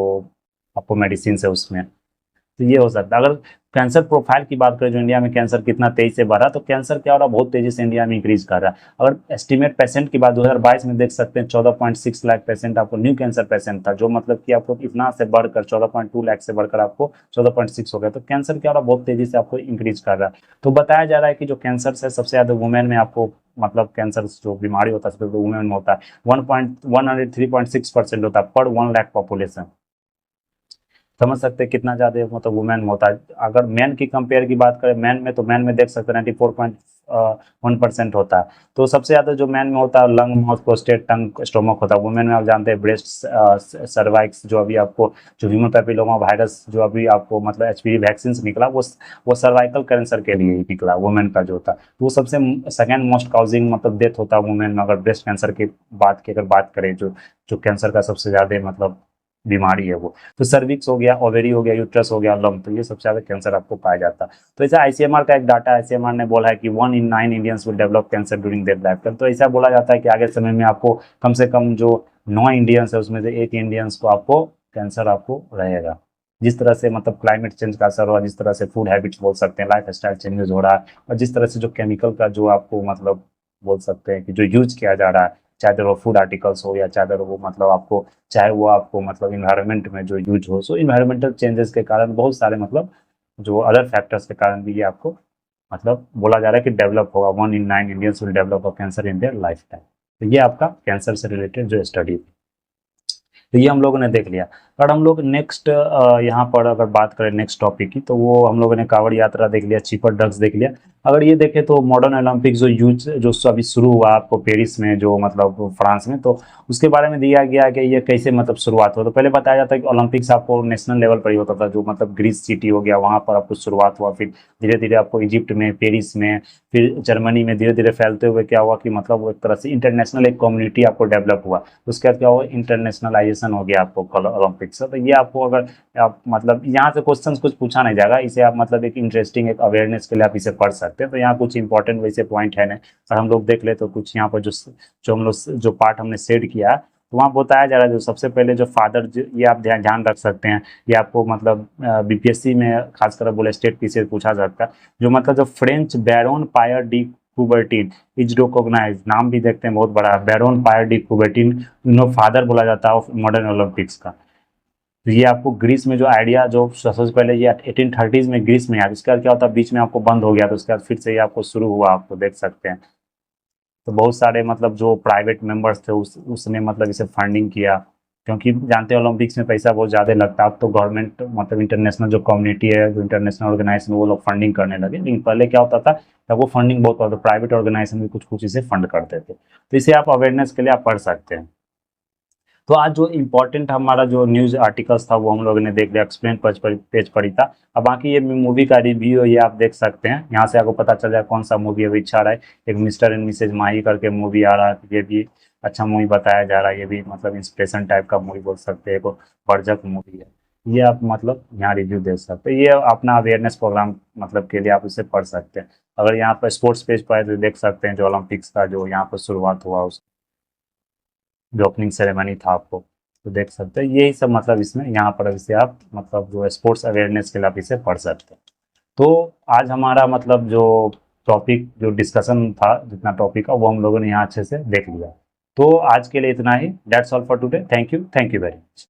आपको मेडिसिन है उसमें, तो ये हो सकता है। अगर कैंसर प्रोफाइल की बात करें, जो इंडिया में कैंसर कितना तेजी से बढ़ा, तो कैंसर क्या हो रहा है, बहुत तेजी से इंडिया में इंक्रीज कर रहा है। अगर एस्टिमेट पेशेंट की बात 2022 में देख सकते हैं, 14.6 लाख पेशेंट आपको न्यू कैंसर पेशेंट था, जो मतलब कि आपको इतना से बढ़कर 14.2 लाख से बढ़कर आपको 14.6 हो गया। तो कैंसर क्या हो रहा है, बहुत तेजी से आपको इंक्रीज कर रहा है। तो बताया जा रहा है कि जो कैंसर है सबसे ज्यादा वुमेन में आपको मतलब कैंसर जो बीमारी होता है सबसे वुमेन में होता है। 103.6% होता है पर 1 लाख पॉपुलेशन। समझ सकते हैं कितना ज्यादा मतलब वुमेन में होता है। अगर मैन की कंपेयर की बात करें, मैन में तो मैन में देख सकते हैं 94.1% होता है। तो सबसे ज्यादा जो मैन में होता है लंग, माउथ, प्रोस्टेट, टंग, स्टोमक होता है। वुमेन में आप जानते हैं ब्रेस्ट, सर्वाइक्स, जो अभी आपको जो ह्यूमन पैपिलोमा वायरस जो अभी आपको मतलब एचपीवी वैक्सीन निकला, वो सर्वाइकल कैंसर के लिए ही निकला वुमेन का जो था। तो वो सबसे सेकेंड मोस्ट काउजिंग मतलब डेथ होता है वुमेन में। अगर ब्रेस्ट कैंसर की अगर बात करें, जो जो कैंसर का सबसे ज्यादा मतलब बीमारी है वो। तो सर्विक्स हो गया, ओवेरी हो गया, यूट्रस हो गया, लंग, तो ये सबसे ज्यादा कैंसर आपको पाया जाता है। तो ऐसा आईसीएमआर का एक डाटा, आईसीएमआर ने बोला है कि 1 in 9 Indians will develop cancer during their life time. तो ऐसा बोला जाता है कि आगे समय में आपको कम से कम जो 9 इंडियंस है उसमें से 1 इंडियंस को आपको कैंसर आपको रहेगा। जिस तरह से मतलब क्लाइमेट चेंज का असर हुआ, जिस तरह से फूड हैबिट्स बोल सकते हैं, लाइफ स्टाइल चेंजेस हो रहा है, और जिस तरह से जो केमिकल का जो आपको मतलब बोल सकते हैं कि जो यूज किया जा रहा है, चाहे वो फूड आर्टिकल्स हो या चाहे वो मतलब आपको, चाहे वो आपको मतलब इन्वायरमेंट में जो यूज हो, सो इन्वायरमेंटल चेंजेस के कारण बहुत सारे मतलब जो अदर फैक्टर्स के कारण भी ये आपको मतलब बोला जा रहा है कि डेवलप होगा। 1 in 9 Indians will develop a cancer in their life time. तो ये आपका कैंसर से रिलेटेड जो स्टडी, तो ये हम लोगों ने देख लिया। और हम लोग नेक्स्ट यहाँ पर अगर बात करें नेक्स्ट टॉपिक की, तो वो हम लोगों ने कांवड़ यात्रा देख लिया, चीपर ड्रग्स देख लिया। अगर ये देखें तो मॉडर्न ओलंपिक जो यूज जो अभी शुरू हुआ आपको पेरिस में, जो मतलब फ्रांस में, तो उसके बारे में दिया गया कि ये कैसे मतलब शुरुआत हुआ। तो पहले बताया जाता है कि ओलंपिक्स आपको नेशनल लेवल पर ही होता था, जो मतलब ग्रीस सिटी हो गया वहाँ पर आपको शुरुआत हुआ। फिर धीरे धीरे आपको इजिप्ट में, पेरिस में, फिर जर्मनी में धीरे धीरे फैलते हुए क्या हुआ कि मतलब वो एक तरह से इंटरनेशनल एक कम्युनिटी आपको डेवलप हुआ। उसके बाद क्या हुआ, इंटरनेशनलाइजेशन हो गया आपको ओलंपिक से। तो ये आपको अगर आप मतलब यहाँ से क्वेश्चन कुछ पूछा नहीं जाएगा, इसे आप मतलब एक इंटरेस्टिंग एक अवेयरनेस के लिए आप इसे पढ़ सकते हैं। तो यहाँ कुछ इंपॉर्टेंट वैसे पॉइंट है नहीं, और हम लोग देख ले तो कुछ यहाँ पर जो जो हम लोग जो पार्ट हमने सेट किया, तो वहाँ बताया जा रहा है जो सबसे पहले जो फादर, ये आप ध्यान ध्यान रख सकते हैं। ये आपको मतलब बीपीएससी में खासकर बोले स्टेट पी से पूछा जाता है। जो मतलब जो French baron Pierre de Coubertin is recognise, नाम भी देखते हैं बहुत बड़ा, baron Pierre de Coubertin, father बोला जाता है ऑफ मॉडर्न ओलंपिक्स का। तो ये आपको ग्रीस में जो आइडिया जो सबसे पहले ये 1830s में ग्रीस में आया, उसके बाद क्या होता है बीच में आपको बंद हो गया, तो उसके बाद फिर से ये आपको शुरू हुआ, आपको देख सकते हैं। तो बहुत सारे मतलब जो प्राइवेट मेंबर्स थे उसने मतलब इसे फंडिंग किया, क्योंकि जानते हैं ओलंपिक्स में पैसा बहुत ज़्यादा लगता है। अब तो गवर्नमेंट मतलब इंटरनेशनल जो कम्युनिटी है, जो इंटरनेशनल ऑर्गेनाइजेशन, वो लोग फंडिंग करने लगे, लेकिन पहले क्या होता था तब वो फंडिंग बहुत होता था, प्राइवेट ऑर्गेनाइजेशन भी कुछ कुछ इसे फंड करते थे। तो इसे आप अवेयरनेस के लिए आप पढ़ सकते हैं। तो आज जो इम्पोर्टेंट हमारा जो न्यूज़ आर्टिकल्स था वो हम लोगों ने देख लिया, एक्सप्लेन पेज पढ़ी था। अब बाकी ये मूवी का रिव्यू ये आप देख सकते हैं, यहाँ से आपको पता चल जाए कौन सा मूवी अभी अच्छा रहा है। एक मिस्टर एंड मिसेज माही करके मूवी आ रहा है, ये भी अच्छा मूवी बताया जा रहा है, ये भी मतलब इंस्पिरेशन टाइप का मूवी बोल सकते हैं, एक बर्जक मूवी है। ये आप मतलब यहाँ रिव्यू देख सकते हैं, ये अपना अवेयरनेस प्रोग्राम मतलब के लिए आप इसे पढ़ सकते हैं। अगर यहाँ पर स्पोर्ट्स पेज पर है तो देख सकते हैं जो ओलंपिक्स का जो यहाँ पर शुरुआत हुआ, उस जो ओपनिंग सेरेमनी था आपको तो देख सकते हैं। यही सब मतलब इसमें यहाँ पर इसे आप मतलब जो स्पोर्ट्स अवेयरनेस के लिए आप इसे पढ़ सकते हैं। तो आज हमारा मतलब जो टॉपिक जो डिस्कशन था, जितना टॉपिक का वो हम लोगों ने यहाँ अच्छे से देख लिया। तो आज के लिए इतना ही, that's all for today, thank you very much.